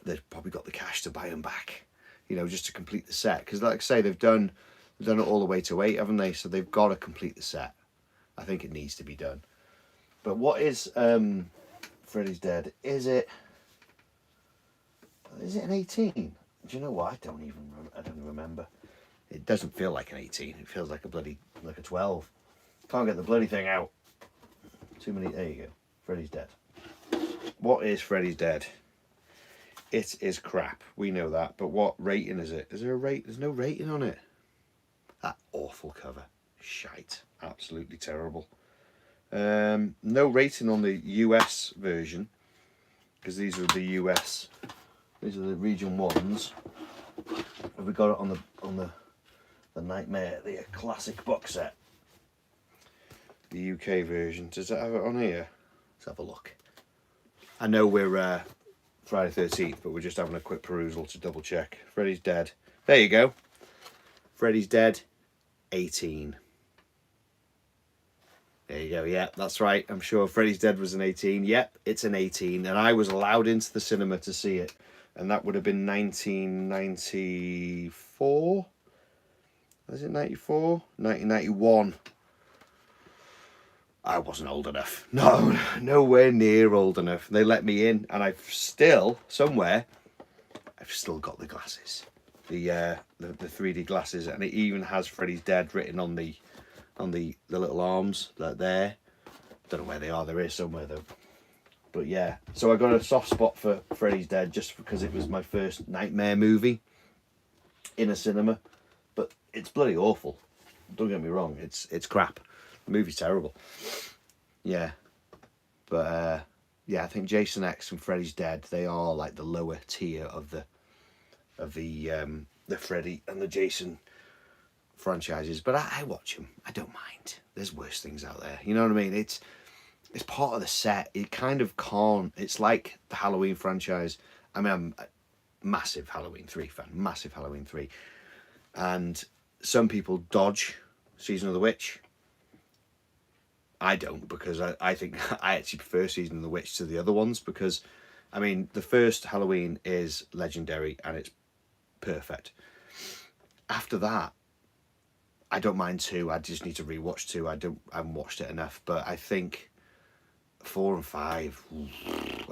they've probably got the cash to buy them back, just to complete the set. Because like I say, they've done it all the way to 8, haven't they? So they've got to complete the set. I think it needs to be done. But what is Freddy's Dead? Is it an 18? Do you know what? I don't even remember. It doesn't feel like an 18. It feels like a 12. Can't get the bloody thing out. Too many. There you go. Freddy's Dead. What is Freddy's Dead? It is crap. We know that. But what rating is it? Is there a rate? There's no rating on it. That awful cover. Shite. Absolutely terrible. No rating on the US version, because these are the US. These are the region 1s. Have we got it on the Nightmare, the classic box set? The UK version. Does it have it on here? Let's have a look. I know we're Friday 13th, but we're just having a quick perusal to double check. Freddy's Dead. There you go. Freddy's Dead 18. There you go. Yeah, that's right. I'm sure Freddy's Dead was an 18. Yep, it's an 18. And I was allowed into the cinema to see it. And that would have been 1994. Was it 94? 1991. I wasn't old enough. No, nowhere near old enough. They let me in, and I've still got the glasses, the 3D glasses, and it even has Freddy's Dead written on the little arms there. Don't know where they are. There is somewhere though. But yeah, so I got a soft spot for Freddy's Dead just because it was my first Nightmare movie in a cinema. But it's bloody awful. Don't get me wrong. It's crap. The movie's terrible. Yeah. But I think Jason X and Freddy's Dead, they are like the lower tier of the Freddy and the Jason franchises. But I watch them. I don't mind. There's worse things out there. You know what I mean? It's part of the set. It kind of can't. It's like the Halloween franchise. I mean, I'm a massive Halloween 3 fan. Massive Halloween 3. And some people dodge Season of the Witch. I don't, because I think I actually prefer Season of the Witch to the other ones, because, I mean, the first Halloween is legendary and it's perfect. After that, I don't mind 2. I just need to rewatch 2. I haven't watched it enough, but I think 4 and 5,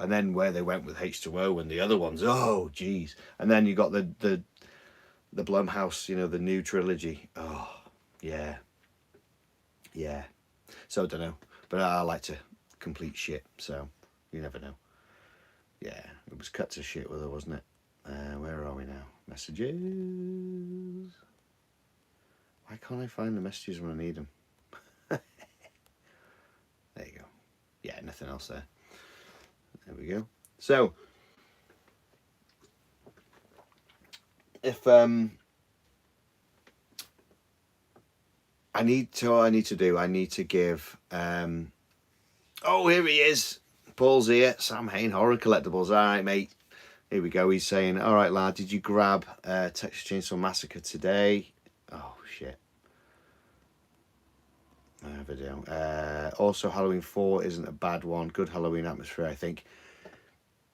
and then where they went with H2O and the other ones, oh geez. And then you got the Blumhouse, the new trilogy. Oh yeah. So I don't know, but I like to complete shit, so you never know. Yeah, it was cut to shit with her, wasn't it? Where are we now? Messages. Why can't I find the messages when I need them? There you go. Yeah, nothing else there. There we go. So, if I need to give. Oh, here he is. Paul's here. Sam Hain, Horror Collectibles. All right, mate. Here we go. He's saying, all right, lad, did you grab Texas Chainsaw Massacre today? Oh, shit. Video. Also, Halloween 4 isn't a bad one. Good Halloween atmosphere, I think.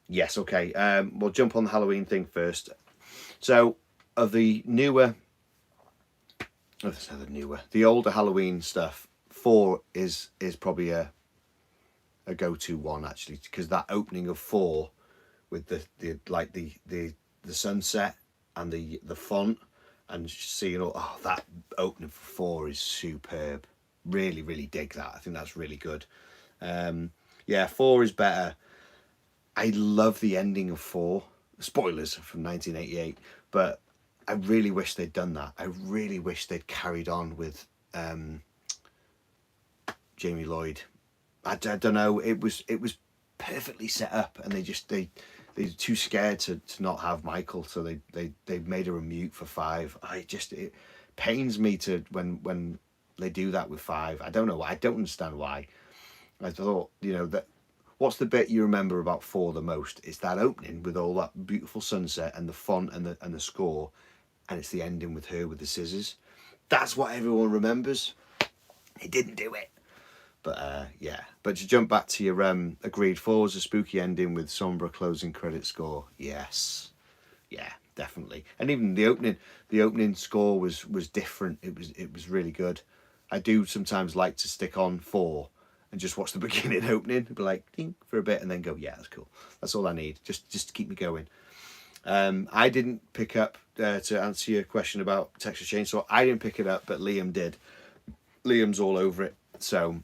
Yes, okay. We'll jump on the Halloween thing first. So, of the newer... the older Halloween stuff, 4 is probably a go-to one, actually, because that opening of 4 with the sunset and the font and seeing all that opening for 4 is superb. Really, really dig that. I think that's really good. Yeah, 4 is better. I love the ending of 4. Spoilers from 1988, but I really wish they'd done that. I really wish they'd carried on with Jamie Lloyd. I don't know. It was perfectly set up, and they're too scared to not have Michael, so they made her a mute for 5. It pains me to when they do that with 5. I don't know. I don't understand why. I thought, that what's the bit you remember about 4 the most? It's that opening with all that beautiful sunset and the font and the score, and it's the ending with her with the scissors. That's what everyone remembers. He didn't do it. But yeah. But to jump back to your agreed, 4 was a spooky ending with somber closing credit score. Yes. Yeah, definitely. And even the opening score was different. It was really good. I do sometimes like to stick on 4 and just watch the beginning opening, be like ding for a bit, and then go, yeah, that's cool. That's all I need, just to keep me going. I didn't pick up to answer your question about Texas Chainsaw. I didn't pick it up, but Liam did. Liam's all over it, so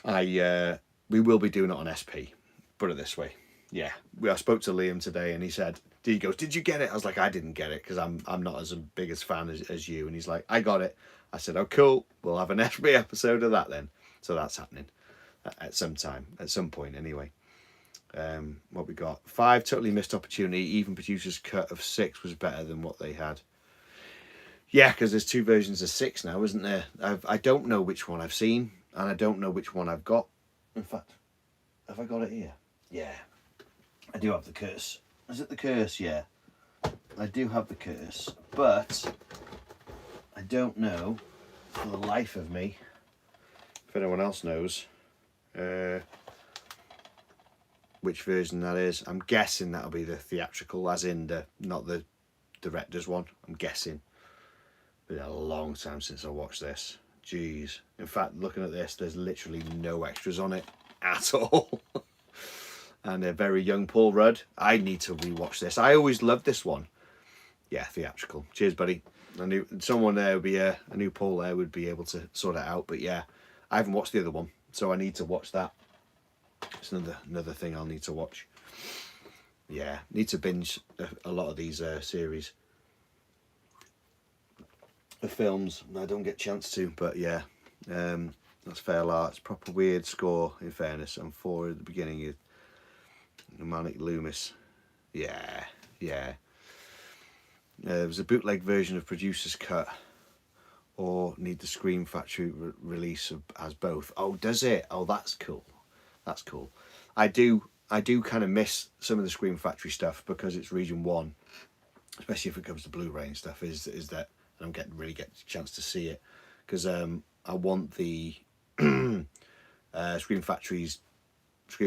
we will be doing it on SP. Put it this way, yeah. I spoke to Liam today, and he said, he goes, "Did you get it?" I was like, "I didn't get it because I'm not as big a fan as you." And he's like, "I got it." I said, "Oh, cool. We'll have an SP episode of that then." So that's happening at some point anyway. What we got? 5, totally missed opportunity. Even producer's cut of 6 was better than what they had. Yeah, because there's 2 versions of 6 now, isn't there? I don't know which one I've seen, and I don't know which one I've got. In fact, have I got it here? Yeah, I do have the curse. Is it the curse? Yeah, I do have the curse, but I don't know for the life of me if anyone else knows which version that is. I'm guessing that'll be the theatrical, as in not the director's one. I'm guessing. Been a long time since I watched this. Jeez. In fact, looking at this, there's literally no extras on it at all. And a very young Paul Rudd. I need to rewatch this. I always loved this one. Yeah, theatrical. Cheers, buddy. I knew someone there would be a new Paul there would be able to sort it out. But yeah, I haven't watched the other one, so I need to watch that. It's another thing I'll need to watch. Yeah, need to binge a lot of these series. The films, I don't get a chance to, but yeah, that's fair art. It's proper weird score, in fairness. And 4 at the beginning is Manic Loomis. Yeah. There was a bootleg version of producer's cut, or need the Scream Factory release as both. Oh, does it? Oh, that's cool. That's cool. I do kind of miss some of the Scream Factory stuff because it's region 1, especially if it comes to Blu-ray and stuff. Is that I don't really get a chance to see it because I want the Scream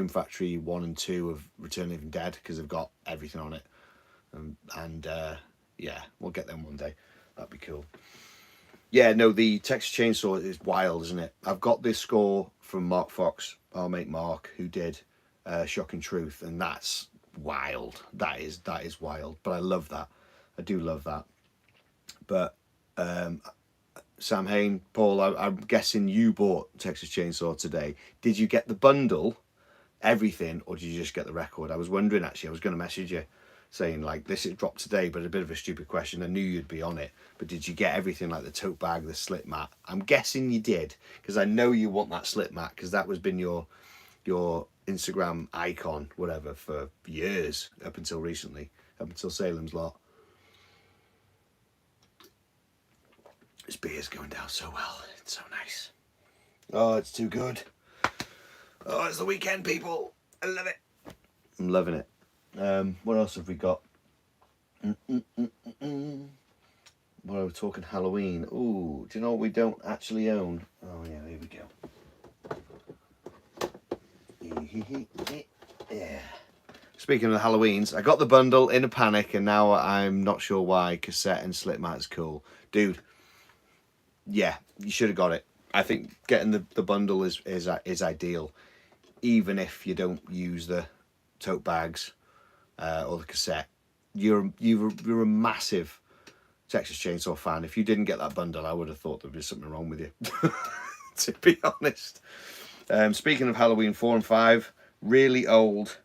Factory 1 and 2 of Return of the Living Dead because they've got everything on it, and yeah, we'll get them one day. That'd be cool. Yeah, no, the Texas Chainsaw is wild, isn't it? I've got this score from Mark Fox, our mate Mark, who did Shocking Truth, and that's wild. That is wild. But I love that. I do love that. But Sam Hain, Paul, I'm guessing you bought Texas Chainsaw today. Did you get the bundle, everything, or did you just get the record? I was wondering, actually. I was going to message you saying, like, this it dropped today, but a bit of a stupid question. I knew you'd be on it. But did you get everything, like the tote bag, the slip mat? I'm guessing you did, because I know you want that slip mat, because that was been your Instagram icon, whatever, for years, up until recently, up until Salem's Lot. This beer's going down so well. It's so nice. Oh, it's too good. Oh, it's the weekend, people. I love it. I'm loving it. What else have we got? Well, we're talking Halloween. Ooh, do you know what we don't actually own? Oh, yeah, here we go. Yeah. Speaking of Halloweens, I got the bundle in a panic, and now I'm not sure why. Cassette and slip mat's cool. Dude, yeah, you should have got it. I think getting the bundle is ideal, even if you don't use the tote bags or the cassette. You're a massive Texas Chainsaw fan. If you didn't get that bundle, I would have thought there'd be something wrong with you, to be honest. Speaking of Halloween 4 and 5, really old.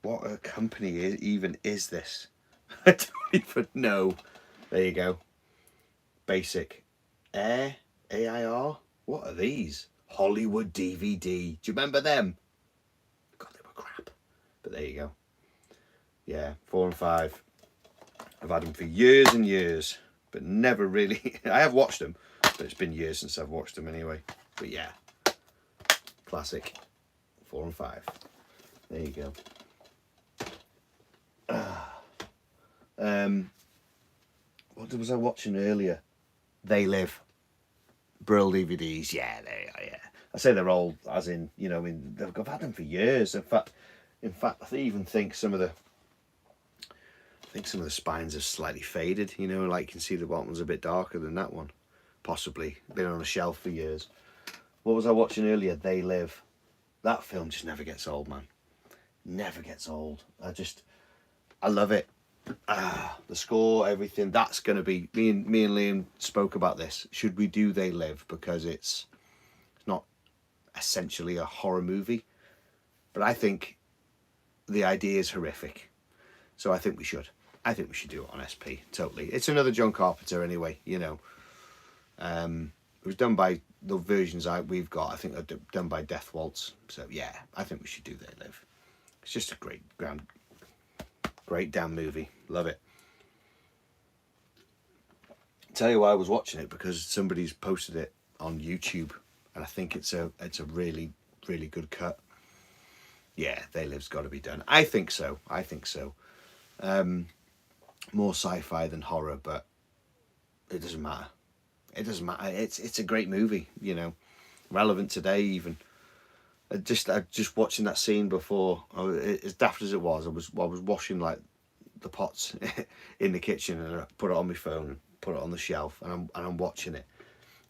What a company even is this? I don't even know. There you go. Basic. AIR? What are these? Hollywood DVD. Do you remember them? God, they were crap. But there you go. Yeah, 4 and 5. I've had them for years and years, but never really. I have watched them, but it's been years since I've watched them anyway. But yeah, classic 4 and 5. There you go. What was I watching earlier? They Live. Brill DVDs. Yeah, they are. Yeah, I say they're old, as in, you know, I mean, I've had them for years. In fact, I even think some of the spines are slightly faded. You know, like you can see the bottom one's a bit darker than that one. Possibly been on a shelf for years. What was I watching earlier? They Live. That film just never gets old, man. Never gets old. I love it. The score, everything. That's going to be me and Liam spoke about this. Should we do They Live, because it's not essentially a horror movie, but I think the idea is horrific, so I think we should do it on SP. Totally. It's another John Carpenter anyway, you know. It was done by the versions we've got. I think they're done by Death Waltz. So yeah, I think we should do They Live. It's just a great damn movie. Love it. Tell you why I was watching it, because somebody's posted it on YouTube, and I think it's a really, really good cut. Yeah, They Live's got to be done. I think so. More sci-fi than horror, but it doesn't matter. It's a great movie, you know, relevant today even. Just watching that scene before, as daft as it was, I was washing like the pots in the kitchen, and I put it on my phone and put it on the shelf, and I'm watching it,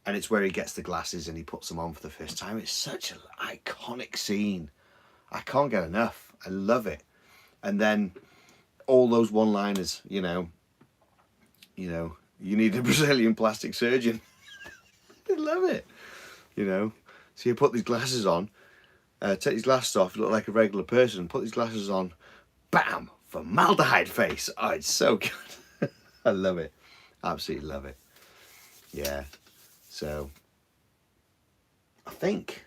and it's where he gets the glasses and he puts them on for the first time. It's such an iconic scene. I can't get enough. I love it. And then all those one-liners, you know, you need a Brazilian plastic surgeon. I love it. You know, so you put these glasses on, take these glasses off, look like a regular person, put these glasses on, bam, formaldehyde face. Oh, it's so good. I love it. Absolutely love it. Yeah. So, I think.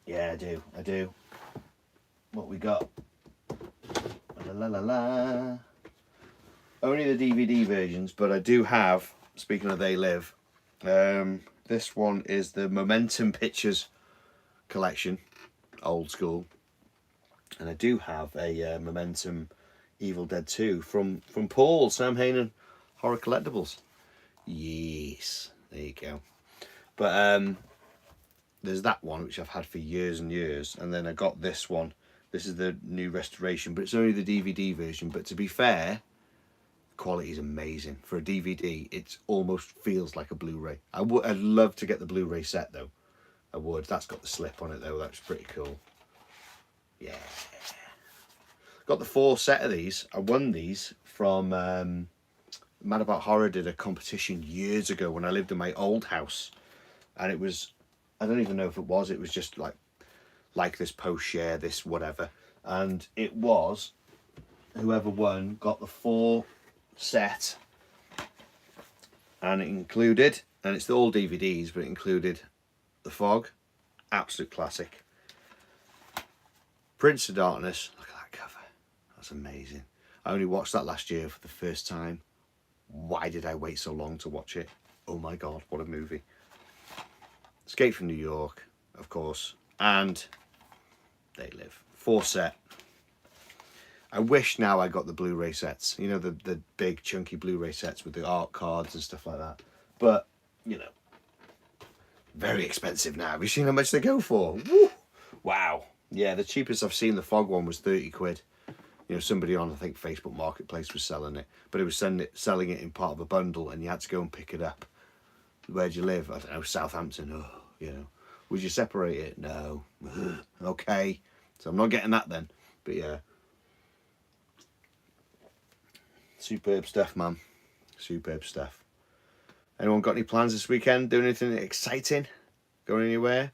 Yeah, I do. What we got? La la la. Only the DVD versions, but I do have, speaking of They Live, this one is the Momentum Pictures collection, old school. And I do have a Momentum Evil Dead 2 from Paul, Sam Hainan, Horror Collectibles. Yes, there you go. But there's that one, which I've had for years and years. And then I got this one. This is the new restoration, but it's only the DVD version. But to be fair, the quality is amazing. For a DVD, it almost feels like a Blu-ray. I'd love to get the Blu-ray set, though. I would. That's got the slip on it, though. That's pretty cool. Yeah. Got the 4 set of these. I won these from Mad About Horror did a competition years ago when I lived in my old house. And it was, I don't even know if it was just like this post, share this, whatever. And it was, whoever won got the 4 set. And it included, and it's all DVDs, but it included The Fog, absolute classic. Prince of Darkness, look at that cover. That's amazing. I only watched that last year for the first time. why did I wait so long to watch it? Oh my God, what a movie. Escape from New York, of course, and They Live. 4-set. I wish now I got the Blu-ray sets, you know, the big chunky Blu-ray sets with the art cards and stuff like that. But, you know, very expensive now. Have you seen how much they go for? Woo! Wow. Yeah, the cheapest I've seen the Fog one was 30 quid. You know, somebody on, I think, Facebook Marketplace was selling it. But it was selling it in part of a bundle, and you had to go and pick it up. Where'd you live? I don't know, Southampton. Oh, you know. Would you separate it? No. Okay. So I'm not getting that then. But yeah. Superb stuff, man. Superb stuff. Anyone got any plans this weekend? Doing anything exciting? Going anywhere?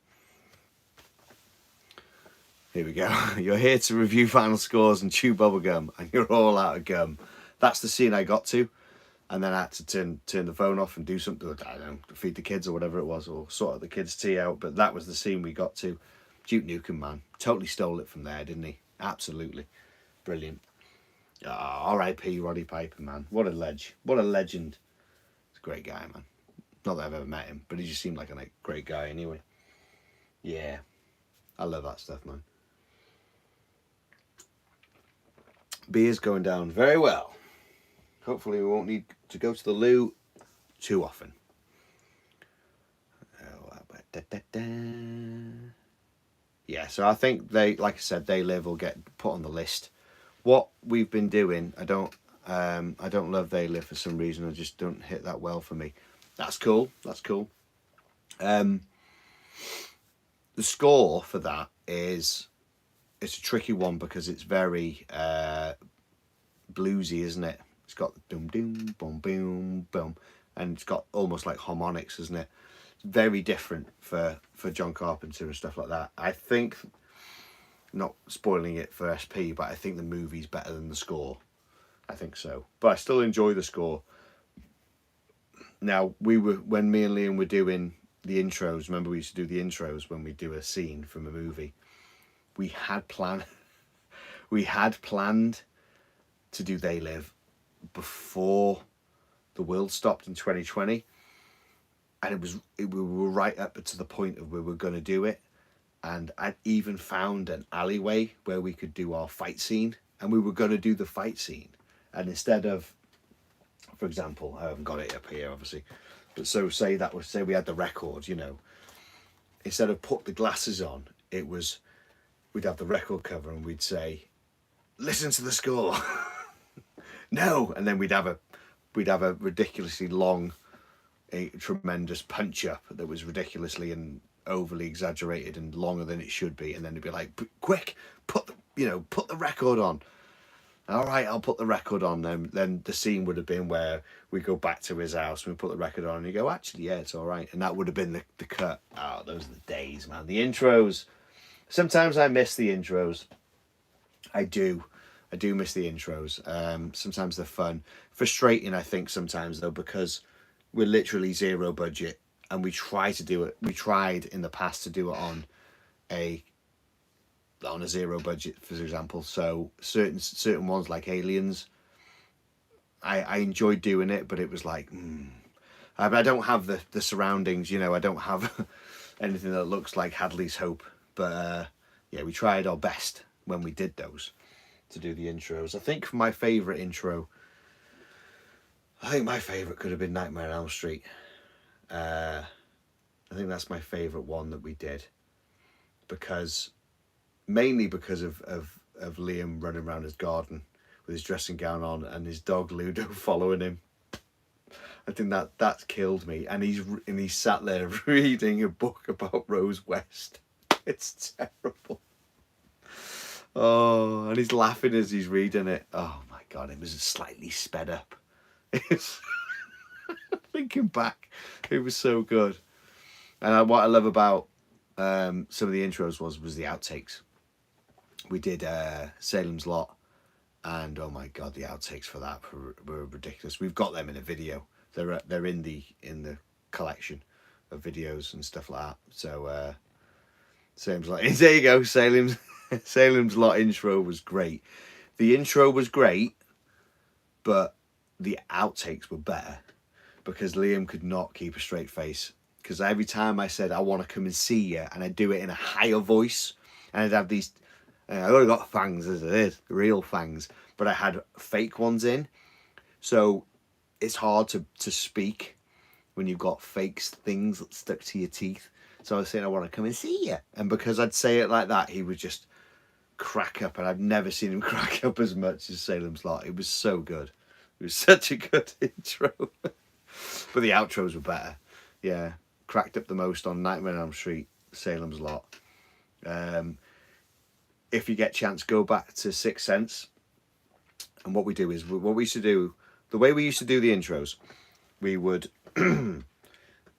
Here we go. You're here to review final scores and chew bubblegum, and you're all out of gum. That's the scene I got to. And then I had to turn the phone off and do something, I don't know, feed the kids or whatever it was, or sort of the kids' tea out. But that was the scene we got to. Duke Nukem, man. Totally stole it from there, didn't he? Absolutely. Brilliant. Oh, R.I.P. Roddy Piper, man. What a ledge. What a legend. He's a great guy, man. Not that I've ever met him, but he just seemed like a great guy anyway. Yeah. I love that stuff, man. Beer's going down very well. Hopefully we won't need to go to the loo too often. Yeah, so I think like I said, They Live will get put on the list. What we've been doing, I don't love They Live for some reason. I just don't hit that well for me. That's cool. That's cool. The score for that it's a tricky one because it's very bluesy, isn't it? It's got boom, boom, boom, boom, boom, and it's got almost like harmonics, isn't it? Very different for John Carpenter and stuff like that. I think, not spoiling it for SP, but I think the movie's better than the score. I think so, but I still enjoy the score. Now when me and Liam were doing the intros. Remember, we used to do the intros when we do a scene from a movie. We had planned to do They Live before the world stopped in 2020, and we were right up to the point of where we were going to do it, and I'd even found an alleyway where we could do our fight scene, and we were going to do the fight scene, and instead of, for example, I haven't got it up here obviously, but so say we had the record, you know, instead of put the glasses on, we'd have the record cover and we'd say, listen to the score. No, and then we'd have a ridiculously long, a tremendous punch up that was ridiculously and overly exaggerated and longer than it should be, and then it'd be like, quick, put the record on. All right, I'll put the record on. Then the scene would have been where we go back to his house and we put the record on and you go, actually, yeah, it's all right, and that would have been the cut. Oh, those are the days, man. The intros. Sometimes I miss the intros. I do miss the intros. Sometimes they're fun. Frustrating, I think, sometimes, though, because we're literally zero budget, and we tried in the past to do it on a zero budget, for example. So certain ones like Aliens, I enjoyed doing it, but it was like, I don't have the surroundings, you know. I don't have anything that looks like Hadley's Hope. But yeah, we tried our best when we did those to do the intros. I think my favourite intro, could have been Nightmare on Elm Street. I think that's my favourite one that we did, mainly because of Liam running around his garden with his dressing gown on and his dog Ludo following him. I think that killed me, and he's sat there reading a book about Rose West. It's terrible. Oh, and he's laughing as he's reading it. Oh my God, it was slightly sped up. Thinking back, it was so good. And what I love about some of the intros was the outtakes. We did Salem's Lot, and oh my God, the outtakes for that were ridiculous. We've got them in a video. They're in the collection of videos and stuff like that. So Salem's Lot. There you go. Salem's Lot intro was great. The intro was great, but the outtakes were better because Liam could not keep a straight face. Because every time I said, I want to come and see you, and I'd do it in a higher voice, and I'd have these, I've only got fangs as it is, real fangs, but I had fake ones in. So it's hard to speak when you've got fake things stuck to your teeth. So I was saying, I want to come and see you. And because I'd say it like that, he would just crack up. And I've never seen him crack up as much as Salem's Lot. It was so good. It was such a good intro. But the outros were better. Yeah. Cracked up the most on Nightmare on Elm Street, Salem's Lot. If you get a chance, go back to Sixth Sense. And what we do is, what we used to do, the way we used to do the intros, we would,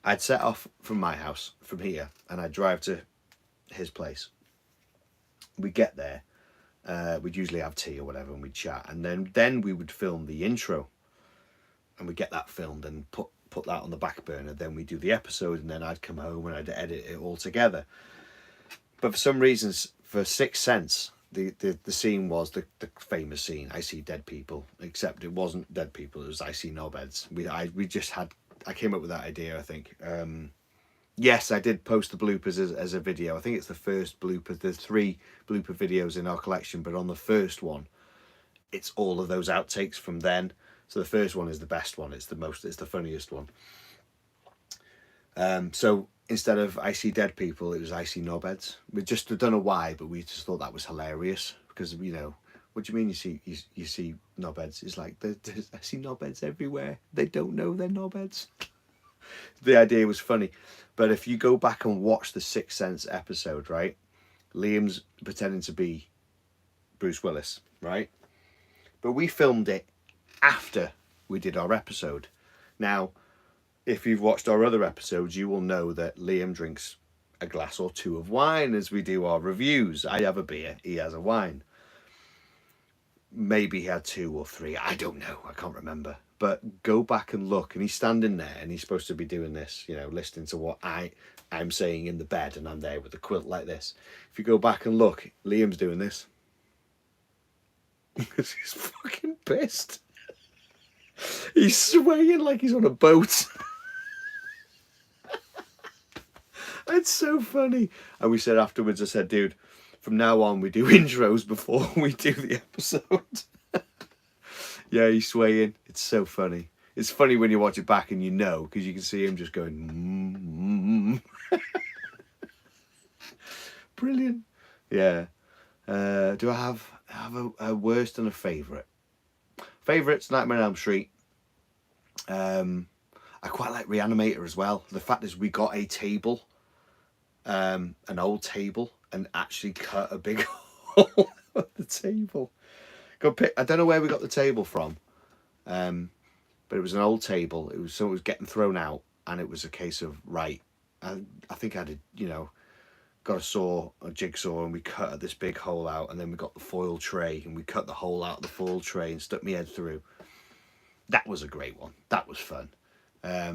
I'd set off from my house, from here, and I'd drive to his place. We'd get there, we'd usually have tea or whatever, and we'd chat, and then we would film the intro, and we'd get that filmed and put that on the back burner. Then we'd do the episode, and then I'd come home and I'd edit it all together. But for some reasons, for Sixth Sense, the scene was the famous scene, I see dead people, except it wasn't dead people, it was I see knobheads. I came up with that idea, I think. Yes, I did post the bloopers as a video. I think it's the first blooper. There's 3 blooper videos in our collection, but on the first one, it's all of those outtakes from then. So the first one is the best one. It's the funniest one. So instead of I see dead people, it was I see knobheads. We just don't know why, but we just thought that was hilarious because, you know, what do you mean you see knobheads? It's like I see knobheads everywhere. They don't know they're knobheads. The idea was funny, but if you go back and watch the Sixth Sense episode, right, Liam's pretending to be Bruce Willis, right, but we filmed it after we did our episode. Now, if you've watched our other episodes, you will know that Liam drinks a glass or 2 of wine as we do our reviews. I have a beer, he has a wine. Maybe he had 2 or 3, I don't know, I can't remember. But go back and look, and he's standing there, and he's supposed to be doing this, you know, listening to what I'm saying in the bed, and I'm there with a quilt like this. If you go back and look, Liam's doing this. Because he's fucking pissed. He's swaying like he's on a boat. It's so funny. And we said afterwards, I said, dude, from now on we do intros before we do the episode. Yeah, he's swaying. It's so funny. It's funny when you watch it back and you know, because you can see him just going, Brilliant. Yeah. Do I have a worst and a favourite? Favourites, Nightmare on Elm Street. I quite like Reanimator as well. The fact is we got a table, an old table, and actually cut a big hole at the table. I don't know where we got the table from, but it was an old table. It was getting thrown out, and it was a case of, right, I think I had got a jigsaw, and we cut this big hole out, and then we got the foil tray, and we cut the hole out of the foil tray and stuck my head through. That was a great one. That was fun. Yeah,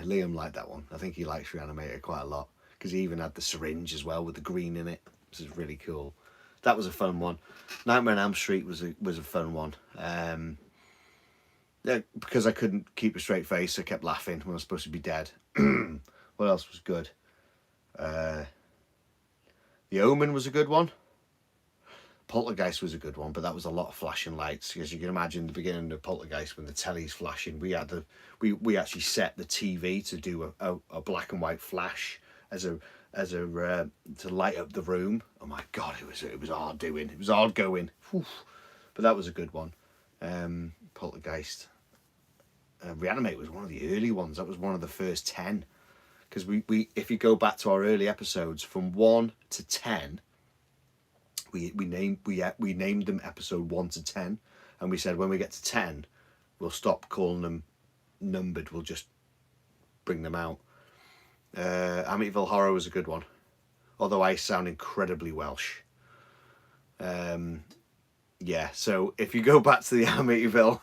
Liam liked that one. I think he likes Reanimator quite a lot, because he even had the syringe as well with the green in it, which is really cool. That was a fun one. Nightmare on Elm Street was a fun one. Because I couldn't keep a straight face, I kept laughing when I was supposed to be dead. What else was good? The Omen was a good one. Poltergeist was a good one, but that was a lot of flashing lights. As you can imagine, the beginning of Poltergeist, when the telly's flashing, we actually set the TV to do a black and white flash to light up the room. Oh my god, it was hard doing. It was hard going. Whew. But that was a good one. Poltergeist. Reanimate was one of the early ones. That was one of the first 10. Because we if you go back to our early episodes, from 1 to 10, we named them episode 1 to 10, and we said when we get to 10, we'll stop calling them numbered. We'll just bring them out. Amityville Horror was a good one, although I sound incredibly Welsh. Yeah, so if you go back to the Amityville,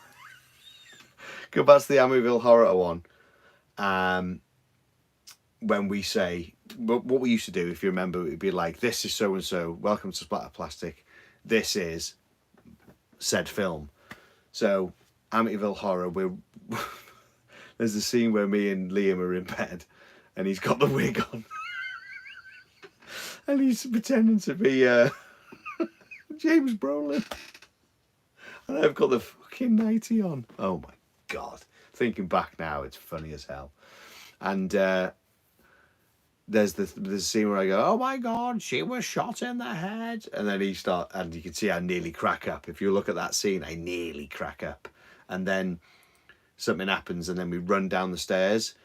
Horror one, when we say, what we used to do, if you remember, it would be like, this is so-and-so, welcome to Splattered Plastic, this is said film. So Amityville Horror, there's a scene where me and Liam are in bed, and he's got the wig on, and he's pretending to be James Brolin, and I've got the fucking nightie on. Oh my god! Thinking back now, it's funny as hell. And there's a scene where I go, "Oh my god, she was shot in the head," and then and you can see I nearly crack up. If you look at that scene, I nearly crack up, and then something happens, and then we run down the stairs,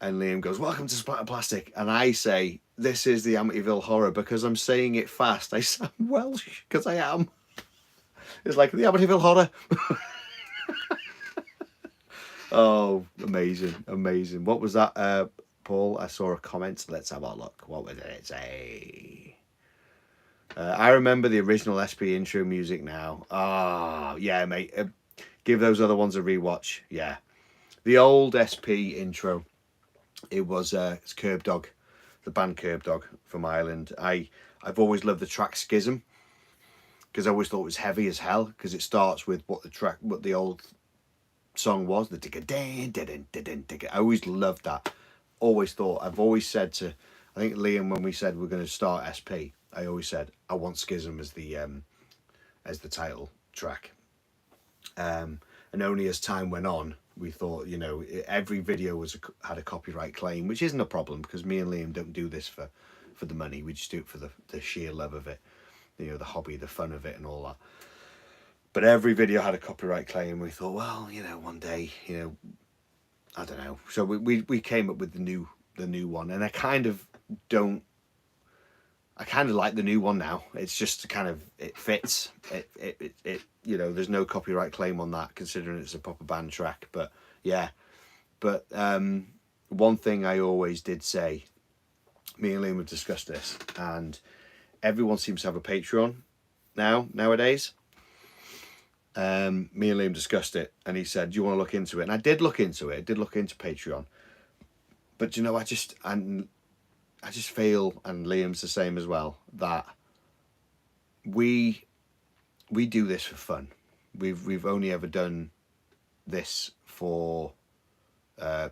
and Liam goes, "Welcome to Splattered Plastic," and I say, "This is the Amityville Horror," because I'm saying it fast. I sound Welsh because I am. It's like the Amityville Horror. Oh, amazing, amazing. What was that, Paul? I saw a comment. Let's have a look. What would it say? I remember the original SP intro music now. Ah, yeah, mate. Give those other ones a rewatch. Yeah. The old SP intro. It's Curb Dog, the band Curb Dog from Ireland. I've always loved the track Schism, because I always thought it was heavy as hell, because it starts with what the old song was, the digga dan dan dan digga. I always loved that. I've always said to, I think Liam, when we said we're going to start SP, I always said I want Schism as the title track. And only as time went on, we thought, every video had a copyright claim, which isn't a problem, because me and Liam don't do this for the money. We just do it for the sheer love of it, the hobby, the fun of it, and all that. But every video had a copyright claim. We thought, well, one day, I don't know. So we came up with the new one, and I kind of like the new one now. It's just it fits. It there's no copyright claim on that, considering it's a proper band track. But yeah, one thing I always did say, me and Liam have discussed this, and everyone seems to have a Patreon nowadays. Me and Liam discussed it, and he said, "Do you want to look into it?" And I did look into it. I did look into Patreon, but I just feel, and Liam's the same as well, that we do this for fun. We've only ever done this for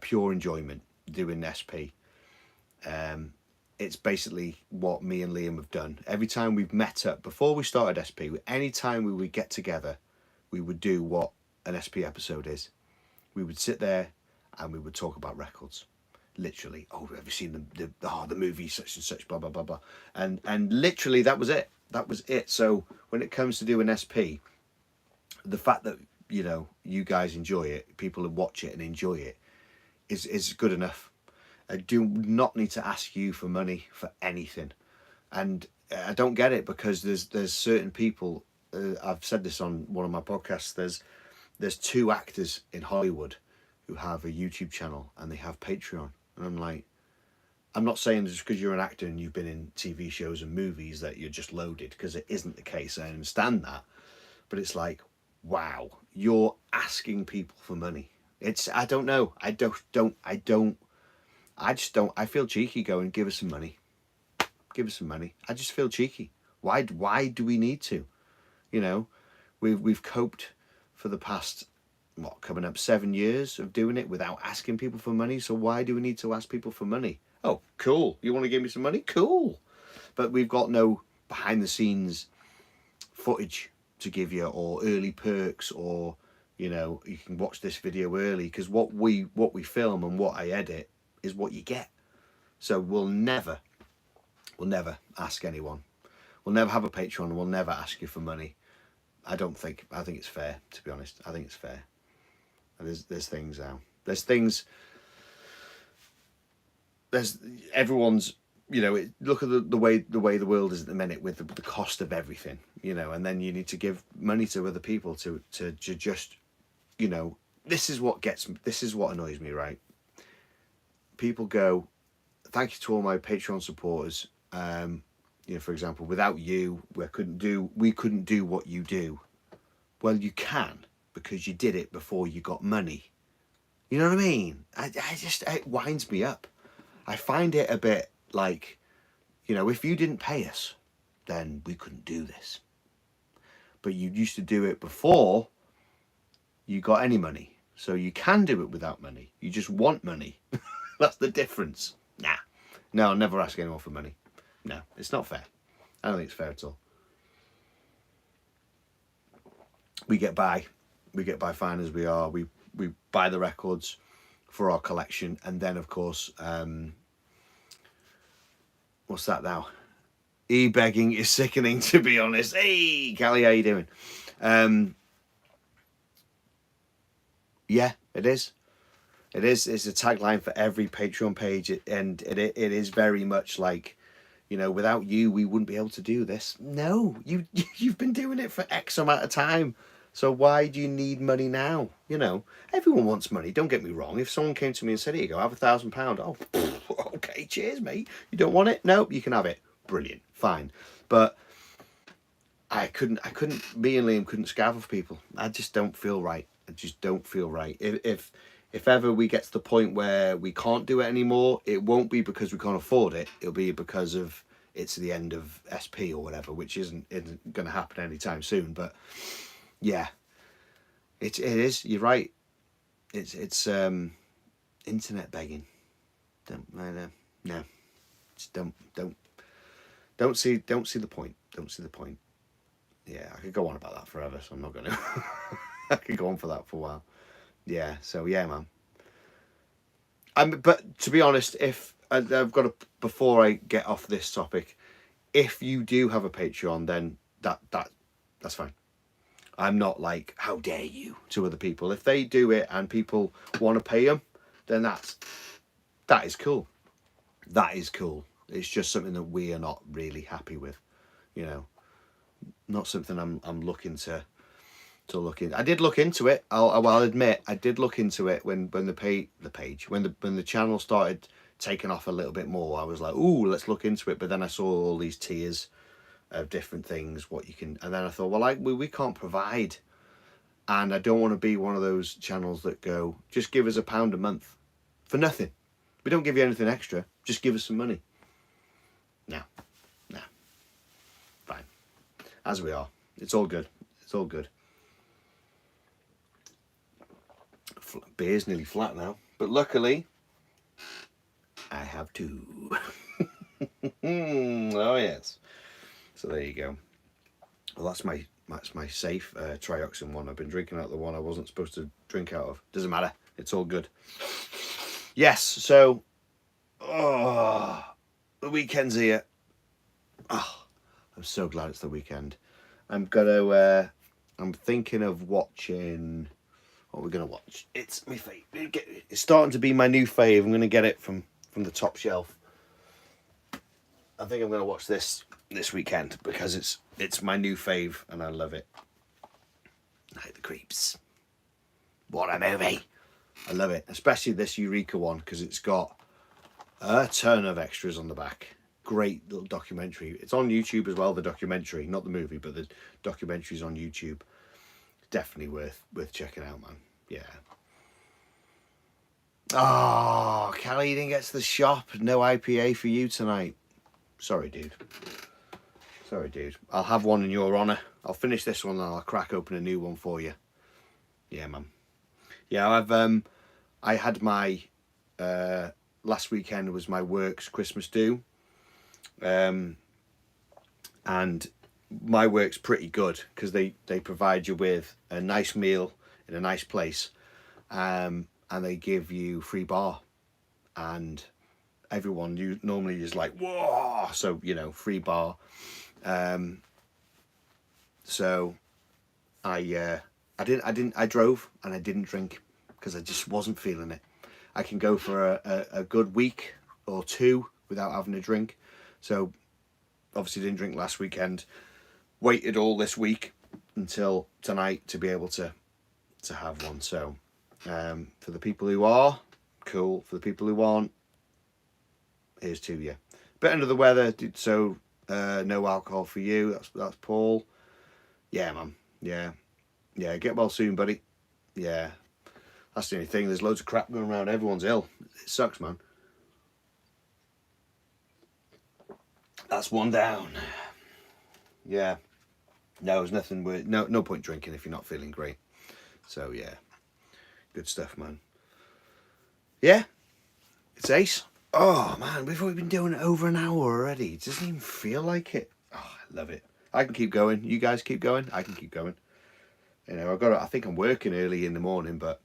pure enjoyment, doing SP. It's basically what me and Liam have done. Every time we've met up, before we started SP, any time we would get together, we would do what an SP episode is. We would sit there and we would talk about records. Literally, have you seen the movie such and such, blah blah blah blah, and literally that was it. So when it comes to doing SP, the fact that you guys enjoy it, people who watch it and enjoy it, is good enough. I do not need to ask you for money for anything, and I don't get it, because there's certain people. I've said this on one of my podcasts. There's 2 actors in Hollywood who have a YouTube channel and they have Patreon. And I'm like, I'm not saying just because you're an actor and you've been in TV shows and movies that you're just loaded, because it isn't the case. I understand that. But it's like, wow, you're asking people for money. I don't know. I just don't. I feel cheeky going, give us some money. Give us some money. I just feel cheeky. Why do we need to? We've coped for the past, coming up 7 years of doing it without asking people for money. So why do we need to ask people for money? Oh, cool. You want to give me some money? Cool. But we've got no behind the scenes footage to give you, or early perks, or, you can watch this video early, because what we film and what I edit is what you get. So we'll never ask anyone. We'll never have a Patreon, and we'll never ask you for money. I think it's fair, to be honest. I think it's fair. And there's things now. There's everyone's, look at the way the world is at the minute, with the cost of everything, and then you need to give money to other people to just, this is what annoys me, right? People go, thank you to all my Patreon supporters. For example, without you, we couldn't do what you do. Well, you can, because you did it before you got money. You know what I mean? It winds me up. I find it a bit like, if you didn't pay us, then we couldn't do this. But you used to do it before you got any money. So you can do it without money. You just want money. That's the difference. Nah. No, I'll never ask anyone for money. No, it's not fair. I don't think it's fair at all. We get by. We get by fine as we are. We buy the records for our collection, and then of course, what's that now? E-begging is sickening, to be honest. Hey, Callie, how you doing? Yeah, it is. It is. It's a tagline for every Patreon page, and it is very much like, you know, without you, we wouldn't be able to do this. No, you've been doing it for X amount of time. So why do you need money now? You know, everyone wants money. Don't get me wrong. If someone came to me and said, "Here you go, have £1,000," oh, okay, cheers, mate. You don't want it? No, you can have it. Brilliant, fine. But I couldn't. Me and Liam couldn't scavel for people. I just don't feel right. I just don't feel right. If ever we get to the point where we can't do it anymore, it won't be because we can't afford it. It'll be because of it's the end of SP or whatever, which isn't going to happen anytime soon. But yeah, it is. You're right. It's internet begging. No. Just don't see the point. Don't see the point. Yeah, I could go on about that forever, so I'm not going to. I could go on for that for a while. Yeah, so yeah, man. But to be honest, if I've got to, before I get off this topic, if you do have a Patreon, then that's fine. I'm not like, how dare you, to other people. If they do it and people want to pay them, then that is cool. That is cool. It's just something that we are not really happy with, you know. Not something I'm looking to look in. I did look into it. I'll admit I did look into it when the channel started taking off a little bit more. I was like, ooh, let's look into it. But then I saw all these tiers of different things, what you can, and then I thought, well, we can't provide, and I don't want to be one of those channels that go, just give us £1 a month for nothing. We don't give you anything extra. Just give us some money. No, fine. As we are, it's all good. It's all good. Beer's nearly flat now, but luckily I have two. Oh yes. So there you go. Well, that's my safe trioxin one. I've been drinking out the one I wasn't supposed to drink out of. Doesn't matter. It's all good. Yes. So, the weekend's here. Oh, I'm so glad it's the weekend. I'm thinking of watching. What we're gonna watch? It's my fave. It's starting to be my new fave. I'm gonna get it from the top shelf. I think I'm gonna watch this weekend because it's my new fave and I love it. Night of the Creeps. What a movie! I love it, especially this Eureka one because it's got a ton of extras on the back. Great little documentary. It's on YouTube as well. The documentary, not the movie, but the documentary's on YouTube. Definitely worth checking out, man. Yeah. Oh, Callie, you didn't get to the shop. No IPA for you tonight. Sorry, dude. I'll have one in your honour. I'll finish this one and I'll crack open a new one for you. Yeah, man. Yeah, I had my last weekend was my work's Christmas do. And my work's pretty good because they provide you with a nice meal in a nice place, and they give you free bar, and everyone normally is like, whoa, so you know, free bar. So I drove and I didn't drink because I just wasn't feeling it. I can go for a good week or two without having a drink. So obviously didn't drink last weekend. Waited all this week until tonight to be able to have one. So for the people who are, cool. For the people who aren't, here's to you. Bit under the weather, so no alcohol for you. That's Paul. Yeah, man. Yeah. Get well soon, buddy. Yeah. That's the only thing. There's loads of crap going around. Everyone's ill. It sucks, man. That's one down. Yeah. No, there's nothing. No point drinking if you're not feeling great. So yeah, good stuff, man. Yeah, it's ace. Oh man, we've already been doing it over an hour already. It doesn't even feel like it. Oh, I love it. I can keep going. You guys keep going. I can keep going. You know, I think I'm working early in the morning, but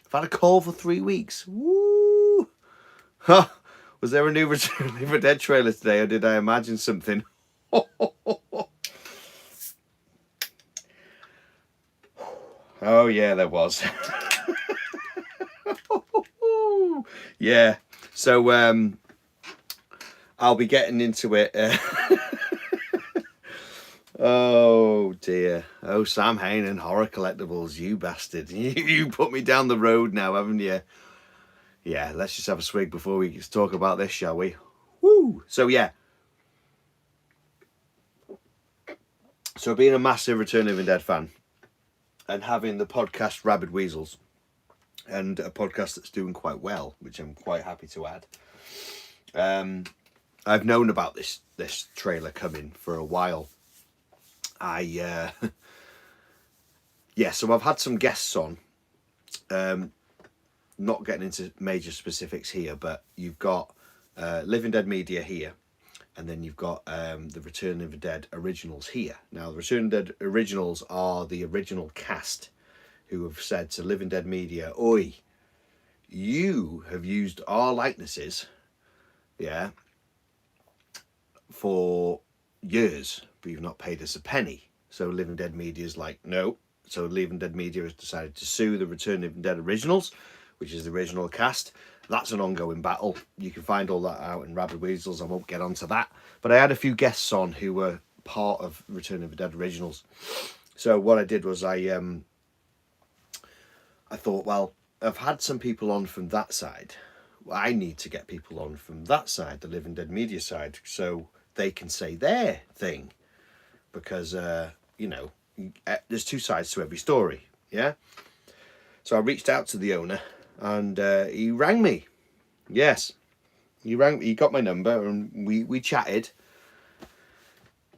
I've had a call for 3 weeks. Woo! Huh. Was there a new Return of the Dead trailer today, or did I imagine something? Oh yeah, there was. Yeah. So I'll be getting into it. Oh dear. Oh, Sam Hain and Horror Collectibles, you bastard. You put me down the road now, haven't you? Yeah, let's just have a swig before we talk about this, shall we? Woo! So yeah. So being a massive Return of the Dead fan and having the podcast Rabid Weasels and a podcast that's doing quite well, which I'm quite happy to add. I've known about this trailer coming for a while. So I've had some guests on. Not getting into major specifics here, but you've got Living Dead Media here, and then you've got the Return of the Dead Originals here. Now, the Return of the Dead Originals are the original cast who have said to Living Dead Media, "Oi, you have used our likenesses, yeah, for years, but you've not paid us a penny." So Living Dead Media is like, no. So Living Dead Media has decided to sue the Return of the Dead Originals, which is the original cast. That's an ongoing battle. You can find all that out in Rabid Weasels. I won't get onto that. But I had a few guests on who were part of Return of the Dead Originals. So what I did was I thought, well, I've had some people on from that side. I need to get people on from that side, the Living Dead Media side, so they can say their thing. Because, there's two sides to every story, yeah? So I reached out to the owner, and he rang me. Yes, he rang me. He got my number, and we chatted.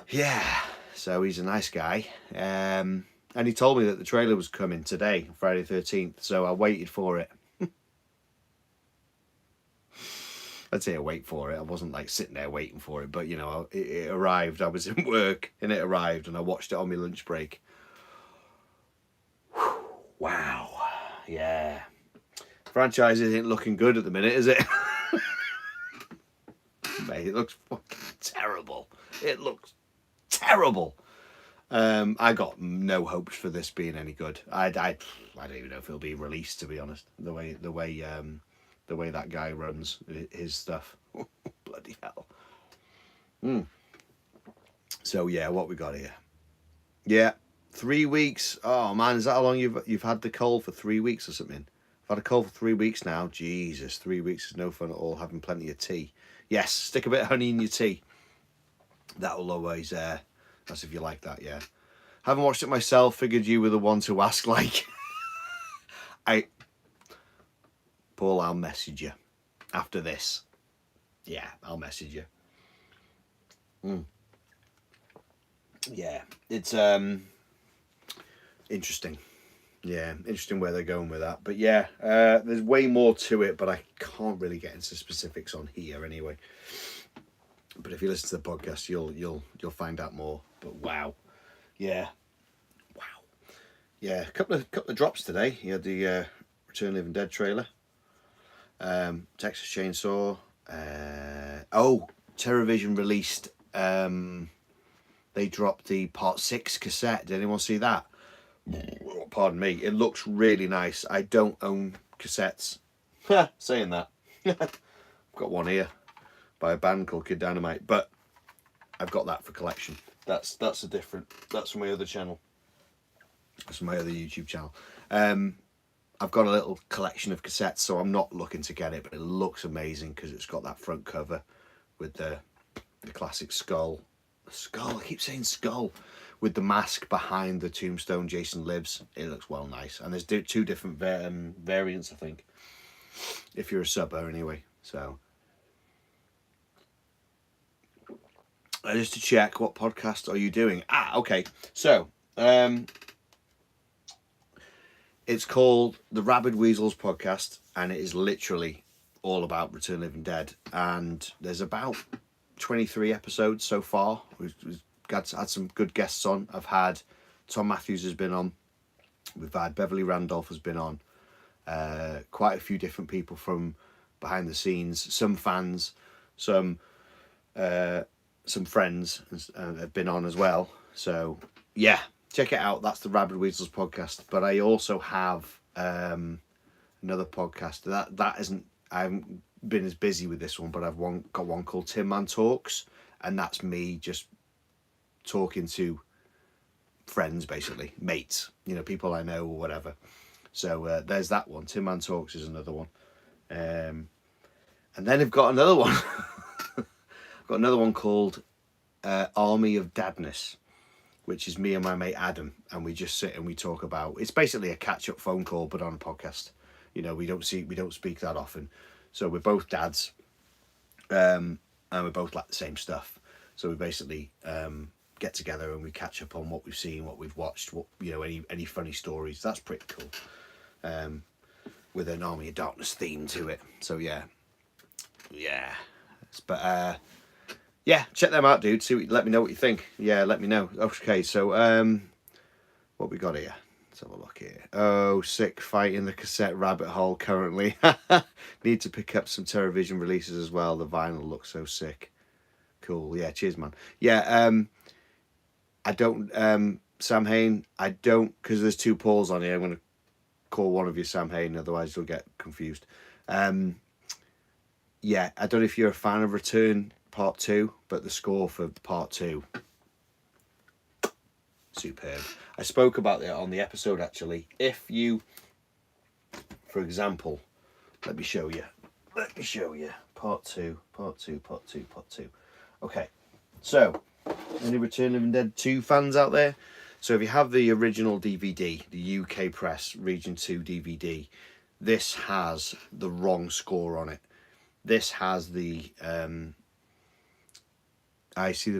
Yeah, so he's a nice guy. And he told me that the trailer was coming today, Friday the 13th, so I waited for it. I'd say I wait for it. I wasn't like sitting there waiting for it, but it arrived. I was in work and it arrived, and I watched it on my lunch break. Whew, wow, yeah. Franchise isn't looking good at the minute, is it? Mate, it looks fucking terrible. It looks terrible. I got no hopes for this being any good. I don't even know if it'll be released, to be honest. The way that guy runs his stuff. Bloody hell. So yeah, what we got here? Yeah, 3 weeks. Oh man, is that how long you've had the cold for 3 weeks or something? I've had a cold for 3 weeks now. Jesus, 3 weeks is no fun at all. Having plenty of tea. Yes, stick a bit of honey in your tea. That will always. That's if you like that. Yeah. Haven't watched it myself. Figured you were the one to ask. Like, Paul, I'll message you after this. Yeah, I'll message you. Yeah, it's interesting. Yeah, interesting where they're going with that. But yeah, there's way more to it, but I can't really get into specifics on here anyway. But if you listen to the podcast, you'll find out more. But wow, yeah, wow, yeah. A couple of drops today. You had the Return of the Living Dead trailer, Texas Chainsaw. TerrorVision released. They dropped the Part 6 cassette. Did anyone see that? Pardon me. It looks really nice. I don't own cassettes. Saying that. I've got one here by a band called Kid Dynamite, but I've got that for collection. That's from my other channel. That's from my other YouTube channel. I've got a little collection of cassettes, so I'm not looking to get it, but it looks amazing because it's got that front cover with the classic skull. I keep saying skull. With the mask behind the tombstone, Jason Lives. It looks well nice. And there's two different variants, I think. If you're a subber, anyway. So, just to check, what podcast are you doing? Okay. So, It's called the Rabid Weasels Podcast, and it is literally all about Return of the Living Dead. And there's about 23 episodes so far. We've had some good guests on. I've had Tom Matthews has been on. We've had Beverly Randolph has been on. Quite a few different people from behind the scenes. Some fans, some friends have been on as well. So yeah, check it out. That's the Rabid Weasels Podcast. But I also have another podcast that isn't. I haven't been as busy with this one, but I've got one called Tin Man Talks, and that's me just talking to friends, basically mates, people I know or whatever. So there's that one. Tin Man Talks is another one, and then I've got another one. I've got another one called Army of Dadness, which is me and my mate Adam, and we just sit and we talk about. It's basically a catch-up phone call, but on a podcast. We don't speak that often, so we're both dads, and we both like the same stuff. So we basically get together and we catch up on what we've seen, what we've watched, what any funny stories. That's pretty cool. With an Army of Darkness theme to it. So yeah. But yeah, check them out, dude. Let me know what you think. Yeah, let me know. Okay, so what we got here? Let's have a look here. Oh, sick fighting the cassette rabbit hole currently. Need to pick up some TerraVision releases as well. The vinyl looks so sick. Cool. Yeah, cheers, man. Yeah, I don't Sam Hain, I don't, because there's two Pauls on here. I'm going to call one of you Sam Hain, otherwise you'll get confused. Yeah, I don't know if you're a fan of Return Part 2, but the score for Part 2, superb. I spoke about that on the episode, actually. If you, for example, let me show you. Part 2. Okay, so, any Return of the Living Dead 2 fans out there? So if you have the original DVD, the UK Press Region 2 DVD, this has the wrong score on it. This has the I see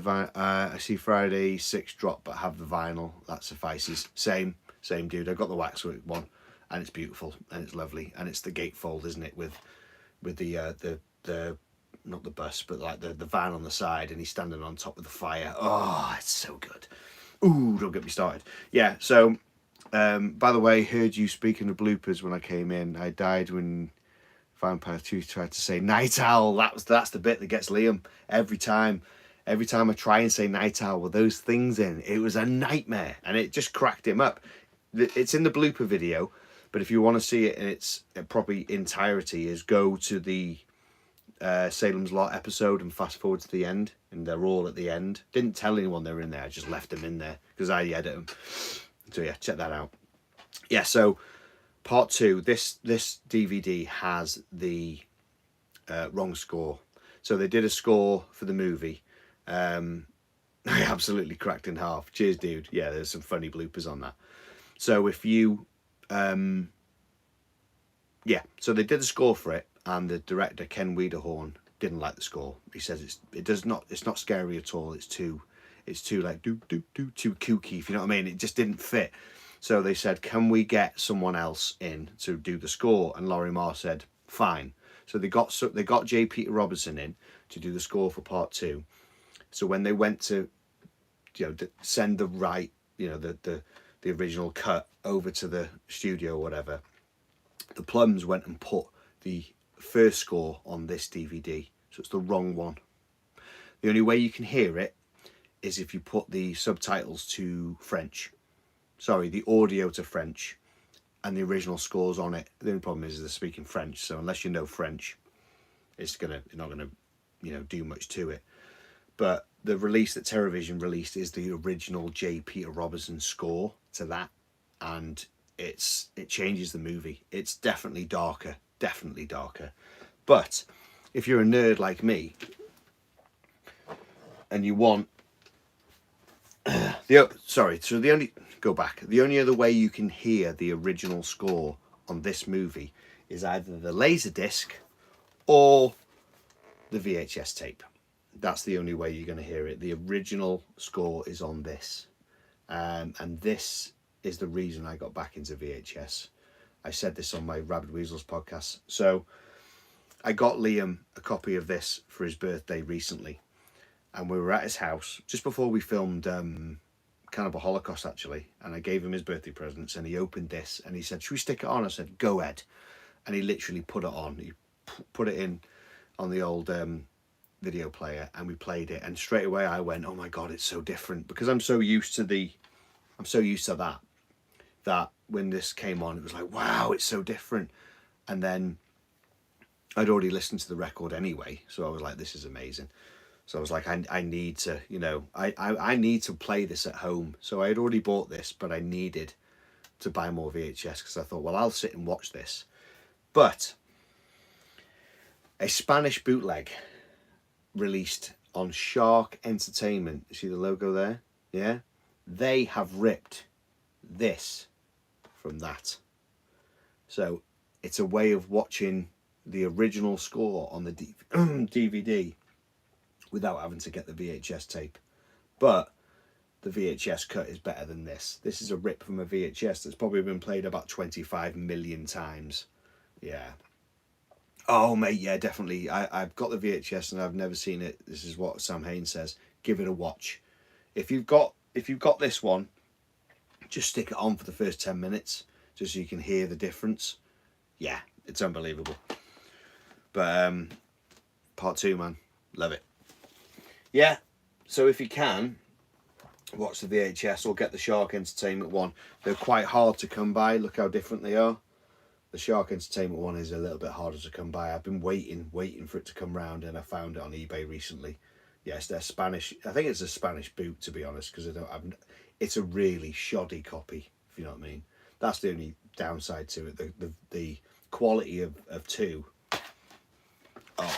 Friday 6 drop, but have the vinyl. That suffices. Same dude. I got the waxwork one, and it's beautiful and it's lovely, and it's the gatefold, isn't it? With the not the bus, but like the van on the side, and he's standing on top of the fire. Oh, it's so good. Ooh, don't get me started. Yeah. So, by the way, heard you speaking of bloopers when I came in. I died when Vampire 2 tried to say night owl. That's the bit that gets Liam every time. Every time I try and say night owl with those things in, it was a nightmare, and it just cracked him up. It's in the blooper video, but if you want to see it in its proper entirety, is go to the Salem's Lot episode and fast forward to the end, and they're all at the end. Didn't tell anyone they were in there. I just left them in there because I edit them. So yeah, check that out. Yeah, so Part 2, this DVD has the wrong score. So they did a score for the movie. I absolutely cracked in half. Cheers, dude. Yeah, there's some funny bloopers on that. So if you, so they did a score for it, and the director Ken Wiederhorn didn't like the score. He says it's not scary at all. It's too like too kooky, if you know what I mean. It just didn't fit. So they said, can we get someone else in to do the score? And Laurie Marr said, fine. So they got J. Peter Robertson in to do the score for Part 2. So when they went to, send the the original cut over to the studio or whatever, the Plums went and put the first score on this DVD. So it's the wrong one. The only way you can hear it is if you put the subtitles to French. Sorry, the audio to French, and the original score's on it. The only problem is they're speaking French, so unless you know French, it's not gonna do much to it. But the release that TerraVision released is the original J. Peter Robertson score to that, and it changes the movie. It's definitely darker. But if you're a nerd like me, and you want the only other way you can hear the original score on this movie is either the Laserdisc or the VHS tape. That's the only way you're going to hear it. The original score is on this, and this is the reason I got back into VHS. I said this on my Rabid Weasels podcast. So I got Liam a copy of this for his birthday recently, and we were at his house just before we filmed Cannibal Holocaust, actually, and I gave him his birthday presents, and he opened this and he said, "Should we stick it on?" I said, "Go ahead." And he literally put it on. He put it in on the old video player, and we played it, and straight away I went, "Oh my god, it's so different," because I'm so used to that when this came on, it was like, wow, it's so different. And then I'd already listened to the record anyway, so I was like, this is amazing. So I was like, I need to, I need to play this at home. So I had already bought this, but I needed to buy more VHS because I thought, well, I'll sit and watch this. But a Spanish bootleg released on Shark Entertainment. You see the logo there? Yeah? They have ripped this from that. So it's a way of watching the original score on the DVD without having to get the VHS tape. But the VHS cut is better than this. This is a rip from a VHS that's probably been played about 25 million times. Yeah. Oh, mate, yeah, definitely. I've got the VHS and I've never seen it. This is what Sam Hain says. Give it a watch. If you've got this one, just stick it on for the first 10 minutes just so you can hear the difference. Yeah, it's unbelievable. But part 2, man, love it. Yeah, so if you can, watch the VHS or get the Shark Entertainment one. They're quite hard to come by. Look how different they are. The Shark Entertainment one is a little bit harder to come by. I've been waiting for it to come round, and I found it on eBay recently. Yes, they're Spanish. I think it's a Spanish boot, to be honest, because it's a really shoddy copy, if you know what I mean. That's the only downside to it. The quality of 2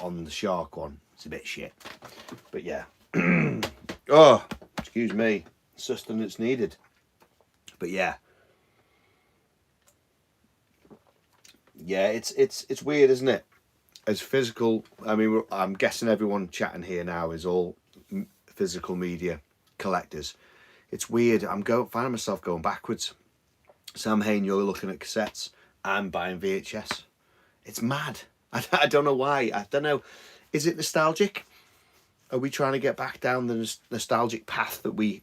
on the Shark one, it's a bit shit. But yeah. Oh, excuse me. Sustenance needed. But yeah. Yeah, it's weird, isn't it? As physical, I mean, I'm guessing everyone chatting here now is all physical media collectors. It's weird. Finding myself going backwards. Sam Hain, you're looking at cassettes. I'm buying VHS. It's mad. I don't know why. I don't know. Is it nostalgic? Are we trying to get back down the nostalgic path that we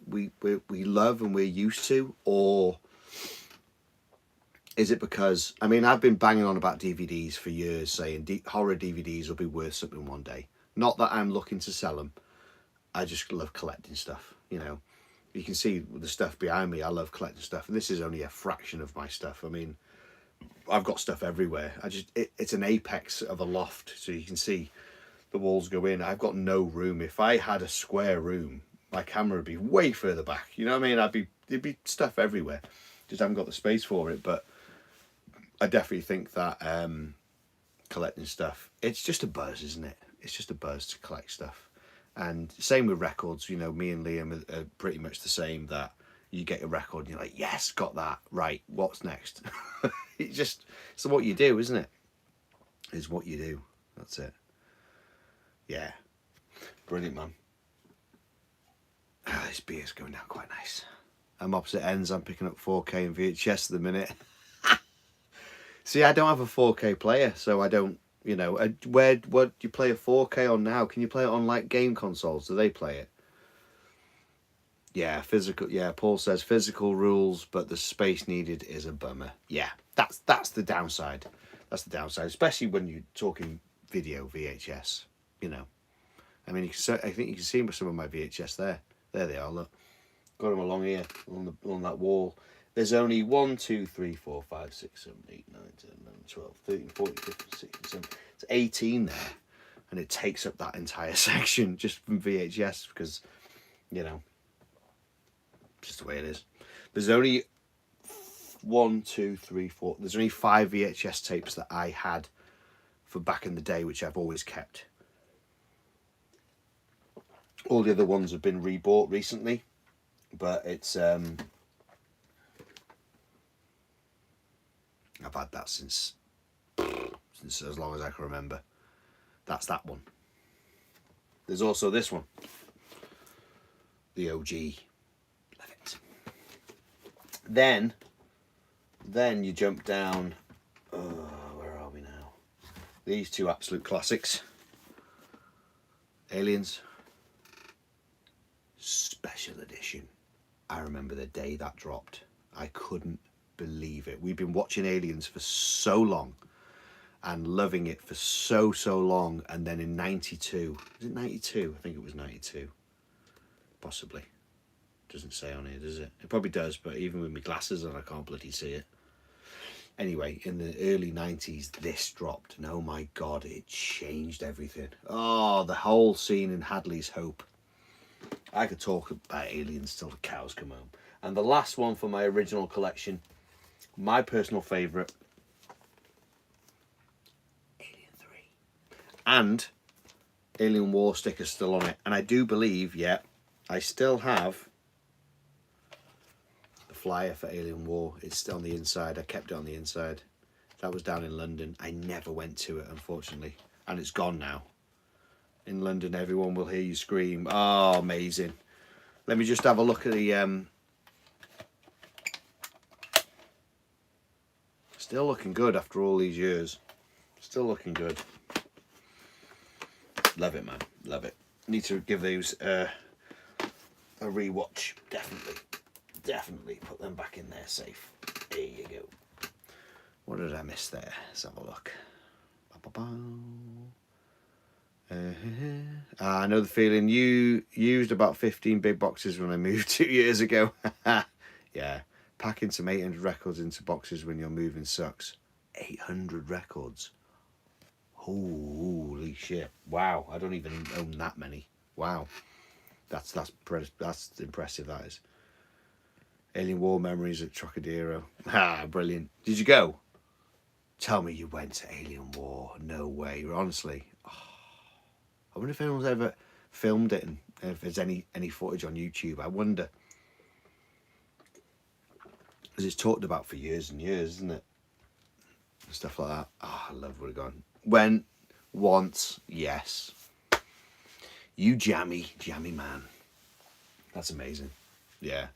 love and we're used to, or is it because, I mean, I've been banging on about DVDs for years, saying horror DVDs will be worth something one day. Not that I'm looking to sell them. I just love collecting stuff, You can see the stuff behind me. I love collecting stuff, and this is only a fraction of my stuff. I mean, I've got stuff everywhere. It's an apex of a loft, so you can see the walls go in. I've got no room. If I had a square room, my camera would be way further back. You know what I mean? There'd be stuff everywhere. Just haven't got the space for it. But I definitely think that collecting stuff, it's just a buzz, isn't it? It's just a buzz to collect stuff. And same with records. Me and Liam are pretty much the same, that you get a record and you're like, yes, got that. Right, what's next? It's what you do, isn't it? It's what you do. That's it. Yeah. Brilliant, man. This beer's going down quite nice. I'm opposite ends. I'm picking up 4K and VHS at the minute. See, I don't have a 4K player, so I don't, what do you play a 4K on now? Can you play it on like game consoles? Do they play it? Yeah, physical. Yeah, Paul says physical rules, but the space needed is a bummer. Yeah, that's the downside. That's the downside, especially when you're talking video VHS. I mean, I think you can see some of my VHS there. There they are. Look, got them along here on that wall. There's only 1, 2, 3, 4, 5, 6, 7, 8, 9, 10, 11, 12, 13, 14, 15, 16, 17. It's 18 there. And it takes up that entire section just from VHS because, just the way it is. There's only 1, 2, 3, 4. There's only 5 VHS tapes that I had for back in the day, which I've always kept. All the other ones have been rebought recently. But it's... I've had that since as long as I can remember. That's that one. There's also this one. The OG. Love it. Then you jump down. Where are we now? These two absolute classics. Aliens. Special edition. I remember the day that dropped. I couldn't believe it. We've been watching Aliens for so long and loving it for so long, and then in 92, was it 92? I think it was 92. Possibly. Doesn't say on here, does it? It probably does, but even with my glasses on, I can't bloody see it. Anyway, in the early 90s, this dropped, and oh my God, it changed everything. Oh, the whole scene in Hadley's Hope. I could talk about Aliens till the cows come home. And the last one for my original collection, my personal favourite, Alien 3. And Alien War sticker still on it. And I do believe, yeah, I still have the flyer for Alien War. It's still on the inside. I kept it on the inside. That was down in London. I never went to it, unfortunately. And it's gone now. In London, everyone will hear you scream. Oh, amazing. Let me just have a look at the... Still looking good after all these years. Still looking good. Love it, man. Love it. Need to give those a rewatch. Definitely put them back in there safe. There you go. What did I miss there? Let's have a look. I know the feeling. You used about 15 big boxes when I moved 2 years ago. Yeah. Packing some 800 records into boxes when you're moving sucks. 800 records. Holy shit. Wow. I don't even own that many. Wow. That's impressive, that is. Alien War memories at Trocadero. Ah, brilliant. Did you go? Tell me you went to Alien War. No way. Honestly. Oh, I wonder if anyone's ever filmed it and if there's any footage on YouTube. I wonder. Because it's talked about for years and years, isn't it? Stuff like that. Oh, I love where we're going. Went once, yes. You jammy man. That's amazing. Yeah.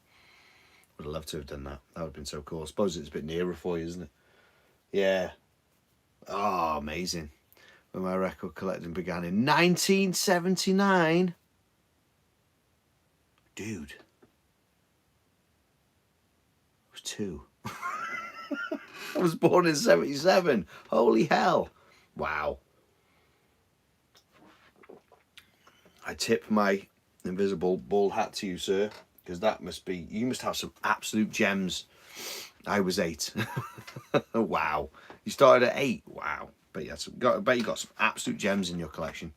Would have loved to have done that. That would have been so cool. I suppose it's a bit nearer for you, isn't it? Yeah. Oh, amazing. When my record collecting began in 1979. Dude. I was 2. I was born in 77. Holy hell. Wow. I tip my invisible bald hat to you, sir, because that must be, you must have some absolute gems. I was 8. Wow. You started at 8. Wow. Bet you got some absolute gems in your collection.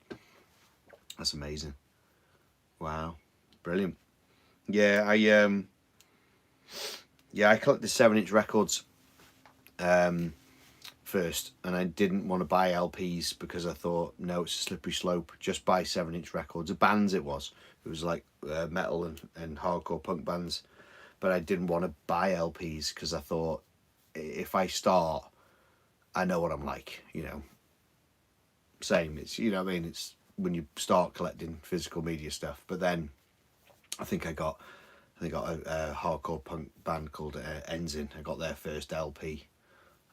That's amazing. Wow. Brilliant. Yeah, I collected 7-inch records first, and I didn't want to buy LPs because I thought, no, it's a slippery slope. Just buy 7-inch records. The bands it was like metal and hardcore punk bands, but I didn't want to buy LPs because I thought, if I start, I know what I'm like, you know. Same, it's, you know what I mean, it's when you start collecting physical media stuff. But then I think I got a hardcore punk band called Ensign. I got their first LP,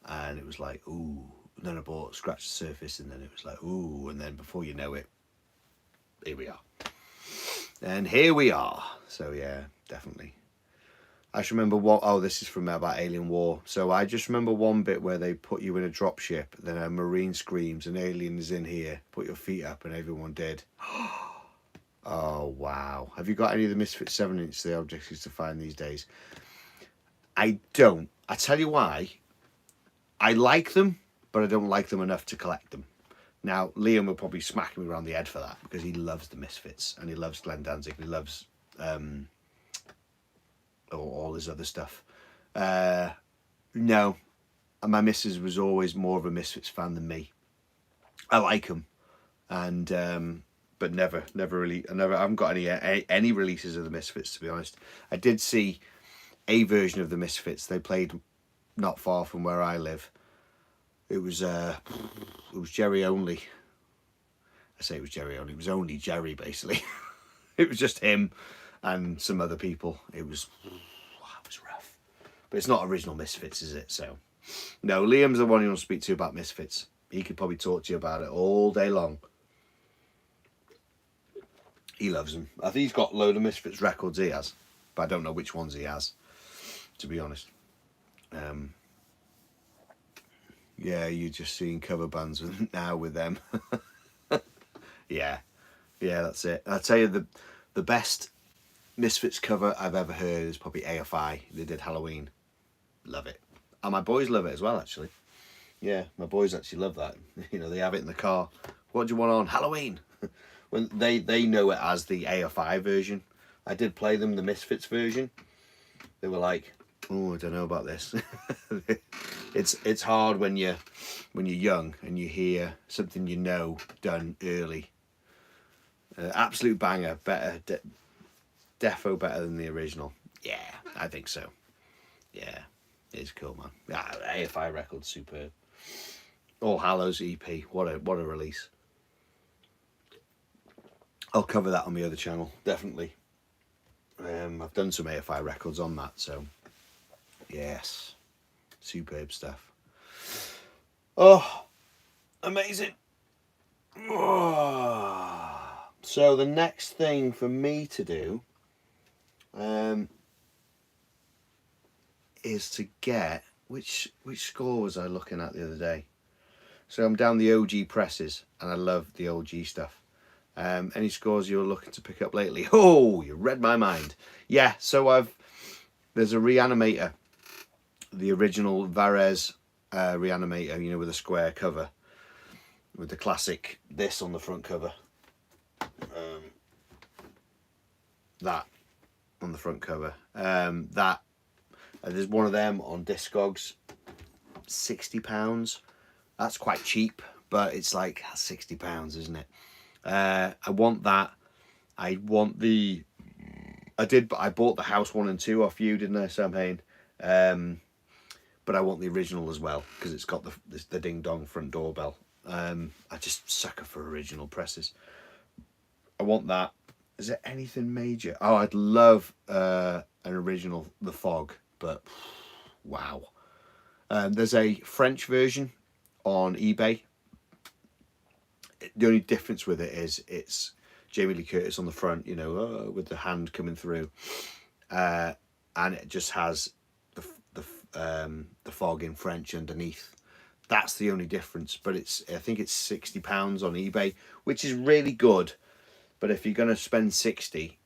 and it was like, ooh. And then I bought Scratch the Surface, and then it was like, ooh. And then before you know it, here we are. And here we are. So yeah, definitely. I just remember this is from about Alien War. So I just remember one bit where they put you in a dropship, then a Marine screams, an alien is in here, put your feet up, and everyone did. Oh, wow. Have you got any of the Misfits 7-inch, the objects used to find these days? I don't. I tell you why. I like them, but I don't like them enough to collect them. Now, Liam will probably smack me around the head for that, because he loves the Misfits, and he loves Glenn Danzig, and he loves all his other stuff. No. My missus was always more of a Misfits fan than me. I like them. And... but never really. I haven't got any releases of the Misfits, to be honest. I did see a version of the Misfits. They played not far from where I live. It was Jerry only. I say it was Jerry only. It was only Jerry, basically. It was just him and some other people. It was rough. But it's not original Misfits, is it? So, no, Liam's the one you want to speak to about Misfits. He could probably talk to you about it all day long. He loves them. I think he's got a load of Misfits records he has, but I don't know which ones he has, to be honest. Yeah, you're just seeing cover bands now with them. Yeah, that's it. I'll tell you, the best Misfits cover I've ever heard is probably AFI. They did Halloween. Love it. And my boys love it as well, actually. Yeah, my boys actually love that. You know, they have it in the car. What do you want on? Halloween. When they know it as the AFI version. I did play them the Misfits version. They were like, oh, I don't know about this. It's hard when you're young and you hear something you know done early. Absolute banger, better, defo better than the original. Yeah, I think so. Yeah, it's cool, man. AFI record, superb. All Hallows EP, what a release. I'll cover that on my other channel, definitely. I've done some AFI records on that, so yes, superb stuff. Oh, amazing. Oh. So the next thing for me to do is to get, which score was I looking at the other day? So I'm down the OG presses, and I love the OG stuff. Any scores you're looking to pick up lately? Oh, you read my mind. Yeah, so there's a Reanimator, the original Varese Reanimator, you know, with a square cover, with the classic this on the front cover. That on the front cover. There's one of them on Discogs, £60. That's quite cheap, but it's like £60, isn't it? I want that. I want the. I bought the House 1 and 2 off you, didn't I, Sam Hain? But I want the original as well because it's got the ding dong front doorbell. I just sucker for original presses. I want that. Is there anything major? Oh, I'd love an original The Fog, but wow. There's a French version on eBay. The only difference with it is it's Jamie Lee Curtis on the front, you know, with the hand coming through, and it just has the Fog in French underneath. That's the only difference. But I think it's £60 on eBay, which is really good. But if you're going to spend 60,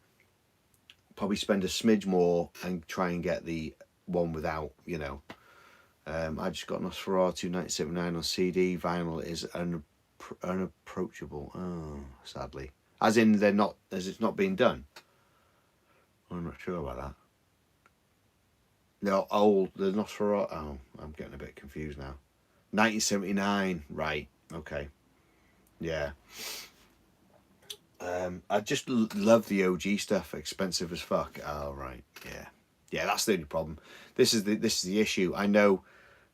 probably spend a smidge more and try and get the one without, you know. I just got Nosferatu 1979 on CD. Vinyl is unapproachable. Oh, sadly. As in it's not been done. I'm not sure about that. No, the Nosferatu. Oh, I'm getting a bit confused now. 1979, right? Okay, yeah. I just love the OG stuff. Expensive as fuck. Oh right, yeah. That's the only problem. This is the issue. I know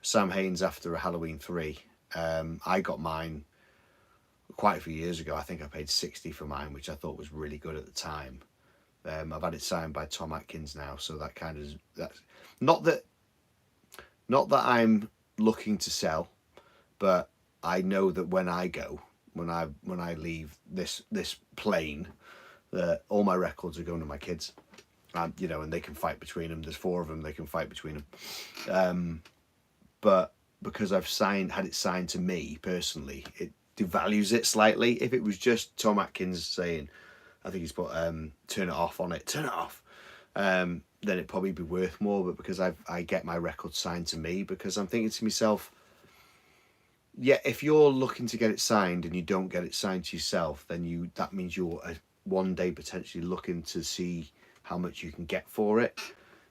Sam Hain's after a Halloween 3. I got mine quite a few years ago. I think I paid 60 for mine, which I thought was really good at the time. I've had it signed by Tom Atkins now, so that kind of that's not that I'm looking to sell, but I know that when I leave this plane, that all my records are going to my kids, you know, and they can fight between them. There's 4 of them; they can fight between them. But because I've had it signed to me personally, it devalues it slightly. If it was just Tom Atkins saying, I think he's put turn it off on it, turn it off, then it'd probably be worth more. But because I get my records signed to me, because I'm thinking to myself, yeah, if you're looking to get it signed and you don't get it signed to yourself, then that means you're one day potentially looking to see how much you can get for it.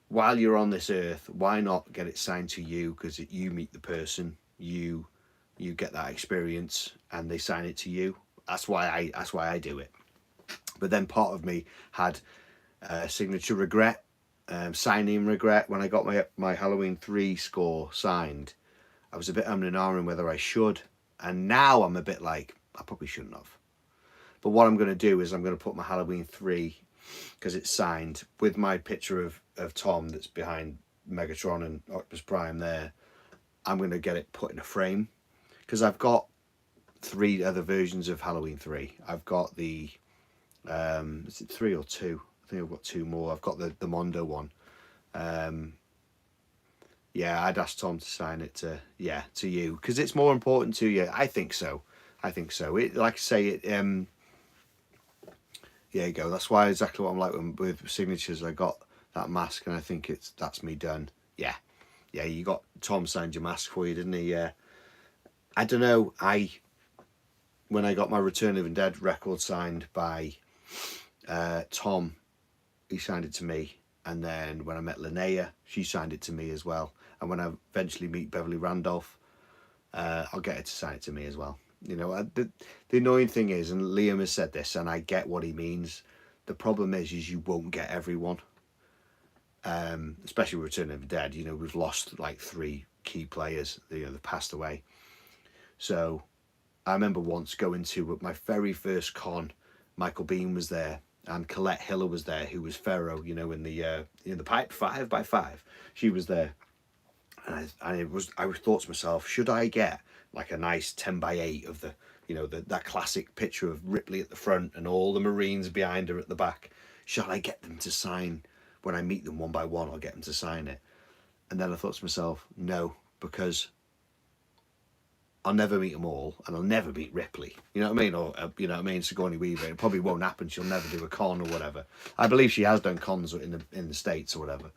While you're on this earth, why not get it signed to you? Because you meet the person, you get that experience, and they sign it to you. That's why I do it. But then part of me had signature regret, signing regret. When I got my Halloween 3 score signed, I was a bit umming and ahhing whether I should. And now I'm a bit like, I probably shouldn't have. But what I'm going to do is I'm going to put my Halloween 3, because it's signed, with my picture of Tom that's behind Megatron and Optimus Prime there, I'm going to get it put in a frame. Because I've got 3 other versions of Halloween 3. I've got the, is it 3 or 2? I think I've got 2 more. I've got the Mondo one. Yeah, I'd ask Tom to sign it to you, because it's more important to you. I think so. It, like I say, it. Yeah, you go. That's why exactly what I'm like with signatures. I got that mask, and I think that's me done. Yeah, you got Tom signed your mask for you, didn't he? Yeah. I don't know. When I got my Return of the Dead record signed by Tom, he signed it to me, and then when I met Linnea, she signed it to me as well. And when I eventually meet Beverly Randolph, I'll get her to sign it to me as well. You know, the annoying thing is, and Liam has said this, and I get what he means. The problem is you won't get everyone. Especially with Return of the Dead. You know, we've lost like 3 key players. They've passed away. So I remember once going to my very first con. Michael Bean was there, and Colette Hiller was there, who was Pharaoh. You know, in the pipe 5x5. She was there. And I thought to myself, should I get like a nice 10x8 of that classic picture of Ripley at the front and all the Marines behind her at the back? Shall I get them to sign when I meet them one by one? I'll get them to sign it. And then I thought to myself, no, because I'll never meet them all, and I'll never meet Ripley. You know what I mean? Or you know what I mean? Sigourney Weaver. It probably won't happen. She'll never do a con or whatever. I believe she has done cons in the States or whatever.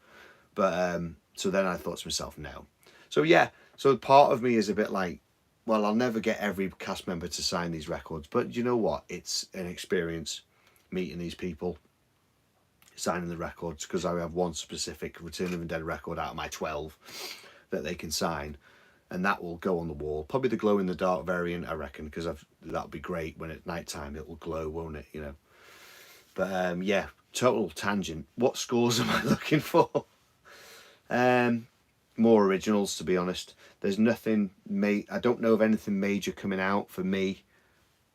But so then I thought to myself, no. So yeah, so part of me is a bit like, well, I'll never get every cast member to sign these records. But you know what? It's an experience meeting these people, signing the records, because I have one specific Return of the Dead record out of my 12 that they can sign. And that will go on the wall. Probably the glow-in-the-dark variant, I reckon, because that'll be great when at night time it will glow, won't it? You know. But yeah, total tangent. What scores am I looking for? More originals, to be honest. There's nothing I don't know of anything major coming out for me,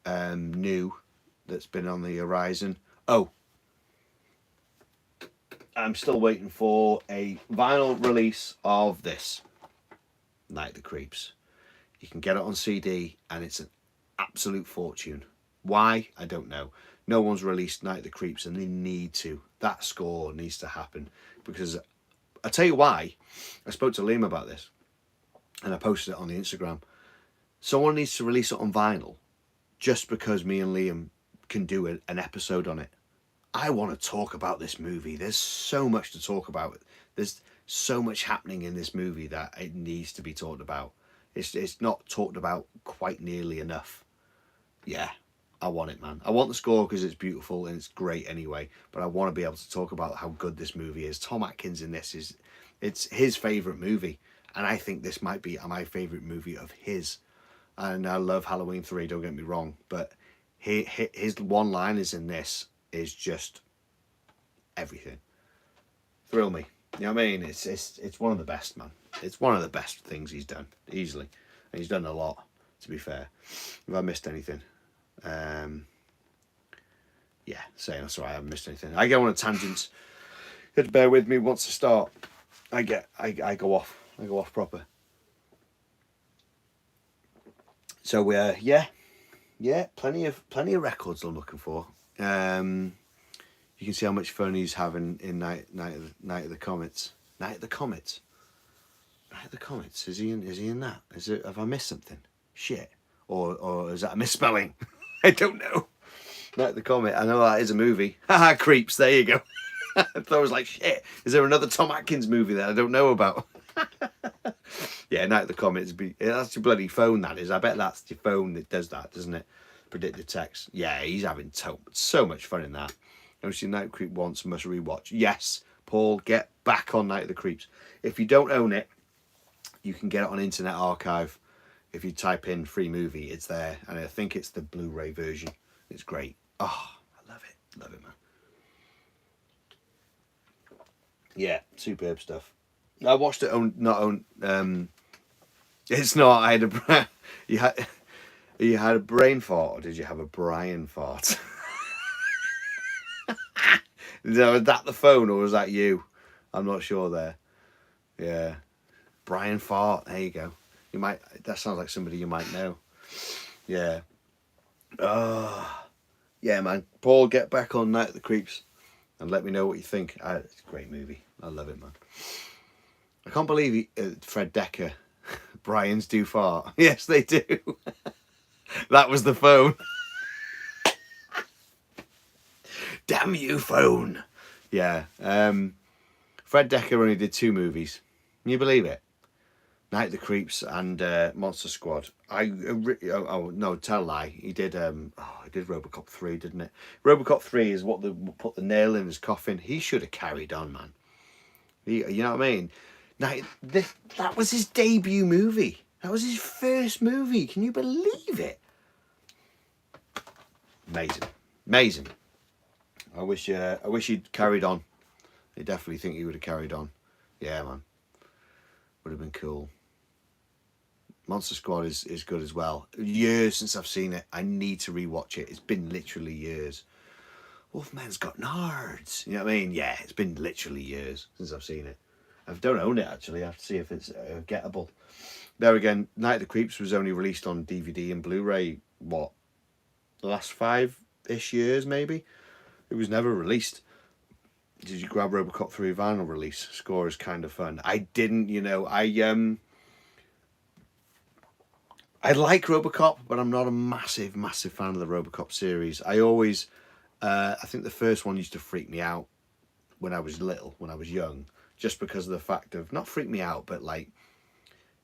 new, that's been on the horizon. Oh, I'm still waiting for a vinyl release of this Night of the Creeps. You can get it on CD, and it's an absolute fortune. Why? I don't know. No one's released Night of the Creeps, and they need to. That score needs to happen, because I'll tell you why. I spoke to Liam about this, and I posted it on the Instagram. Someone needs to release it on vinyl, just because me and Liam can do an episode on it. I want to talk about this movie. There's so much to talk about. There's so much happening in this movie that it needs to be talked about. It's not talked about quite nearly enough. Yeah, I want it, man. I want the score because it's beautiful and it's great anyway. But I want to be able to talk about how good this movie is. Tom Atkins in this it's his favourite movie. And I think this might be my favourite movie of his. And I love Halloween 3, don't get me wrong. But his one-liners in this is just everything. Thrill me. You know what I mean? It's one of the best, man. It's one of the best things he's done, easily. And he's done a lot, to be fair. Have I missed anything? Yeah, saying that's all right, I haven't missed anything. I go on a tangent. You have to bear with me once I start. I go off. I go off proper. So yeah, plenty of records I'm looking for. You can see how much fun he's having in Night of the Comets. Night of the Comets. Night of the Comets. Is he in that? Have I missed something? Shit. Or is that a misspelling? I don't know. Night of the Comet. I know that is a movie. Haha, Creeps. There you go. I thought I was like, shit. Is there another Tom Atkins movie that I don't know about? Yeah, Night of the Comet. That's your bloody phone, that is. I bet that's your phone that does that, doesn't it? Predictive text. Yeah, he's having so much fun in that. I've seen Night of the Creep once, must rewatch. Yes, Paul, get back on Night of the Creeps. If you don't own it, you can get it on Internet Archive. If you type in free movie, it's there. And I think it's the Blu-ray version. It's great. Oh, I love it. Love it, man. Yeah, superb stuff. I watched it it's not, I had you had a brain fart, or did you have a Brian fart? Was that the phone, or was that you? I'm not sure there. Yeah. Brian Fart. There you go. You might. That sounds like somebody you might know. Yeah. Oh, yeah, man. Paul, get back on Night of the Creeps and let me know what you think. It's a great movie. I love it, man. I can't believe Fred Decker. Brian's do fart. Yes, they do. That was the phone. Damn you, phone. Yeah. Fred Decker only did 2 movies. Can you believe it? Night of the Creeps and Monster Squad. No, tell a lie. He did. He did RoboCop 3, didn't it? RoboCop 3 is what put the nail in his coffin. He should have carried on, man. You know what I mean? That was his debut movie. That was his first movie. Can you believe it? Amazing, amazing. I wish he'd carried on. I definitely think he would have carried on. Yeah, man. Would have been cool. Monster Squad is good as well. Years since I've seen it. I need to rewatch it. It's been literally years. Wolfman's Got Nards. You know what I mean? Yeah, it's been literally years since I've seen it. I don't own it, actually. I have to see if it's gettable. There again, Night of the Creeps was only released on DVD and Blu-ray, the last 5-ish years, maybe? It was never released. Did you grab RoboCop 3 vinyl release? Score is kind of fun. I didn't, I like RoboCop, but I'm not a massive fan of the RoboCop series. I think the first one used to freak me out when I was little, when I was young, just because of the fact of, not freak me out, but like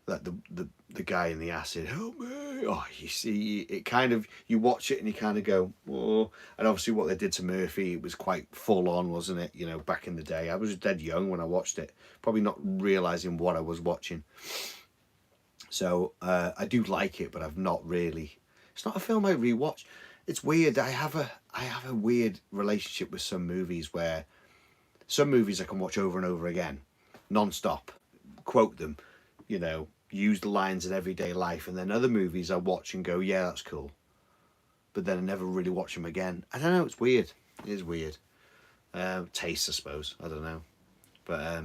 that the guy in the acid, help me. Oh, you see, it kind of, you watch it and you kind of go, oh. And obviously what they did to Murphy, it was quite full on, wasn't it? Back in the day. I was dead young when I watched it, probably not realizing what I was watching. So I do like it, but I've not really. It's not a film I rewatch. It's weird. I have a weird relationship with some movies where some movies I can watch over and over again, non-stop, quote them, use the lines in everyday life, and then other movies I watch and go, yeah, that's cool, but then I never really watch them again. I don't know. It's weird. It is weird. Taste, I suppose. I don't know, but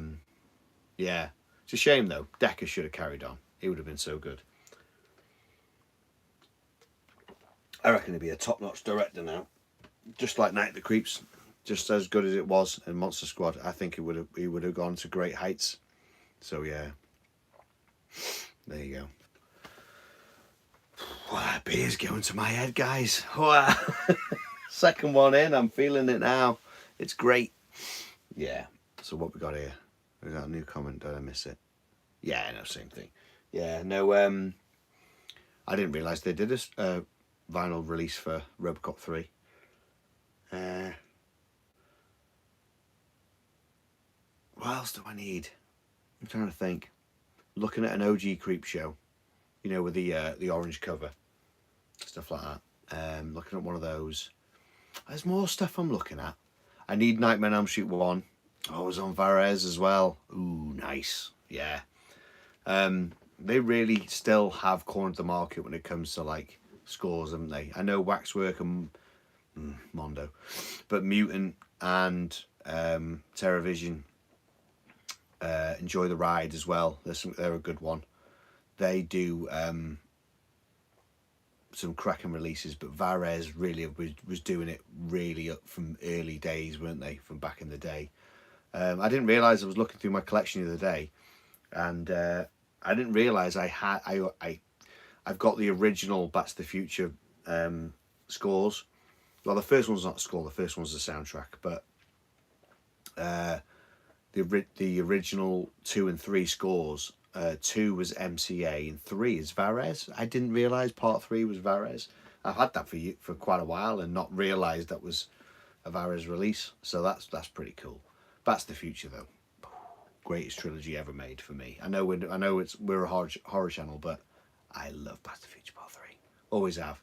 yeah, it's a shame though. Decker should have carried on. He would have been so good. I reckon he'd be a top-notch director now, just like Night of the Creeps, just as good as it was in Monster Squad. I think he would have gone to great heights. So yeah, there you go. Wow, beer's going to my head, guys. Wow. Second one in, I'm feeling it now. It's great. Yeah. So what we got here? Is that a new comment? Did I miss it? Yeah, no, same thing. Yeah, no. I didn't realise they did a vinyl release for RoboCop 3. What else do I need? I'm trying to think. Looking at an OG Creep show, with the orange cover, stuff like that. Looking at one of those. There's more stuff I'm looking at. I need Nightmare on Elm Street 1. Oh, it was on Varese as well. Ooh, nice. Yeah. They really still have cornered the market when it comes to like scores, haven't they? I know Waxwork and Mondo, but Mutant and TerraVision, Enjoy the Ride as well. They're a good one. They do some cracking releases, but Varese really was doing it really up from early days, weren't they? From back in the day. I didn't realise. I was looking through my collection the other day, and I didn't realise I've got the original Back to the Future scores. Well, the first one's not a score. The first one's the soundtrack, but the original 2 and 3 scores. 2 was MCA and 3 is Varese. I didn't realise part 3 was Varese. I've had that for quite a while and not realised that was a Varese release. So that's pretty cool. Back to the Future though, greatest trilogy ever made for me. I know we're a horror channel, but I love Back to the Future Part 3. Always have,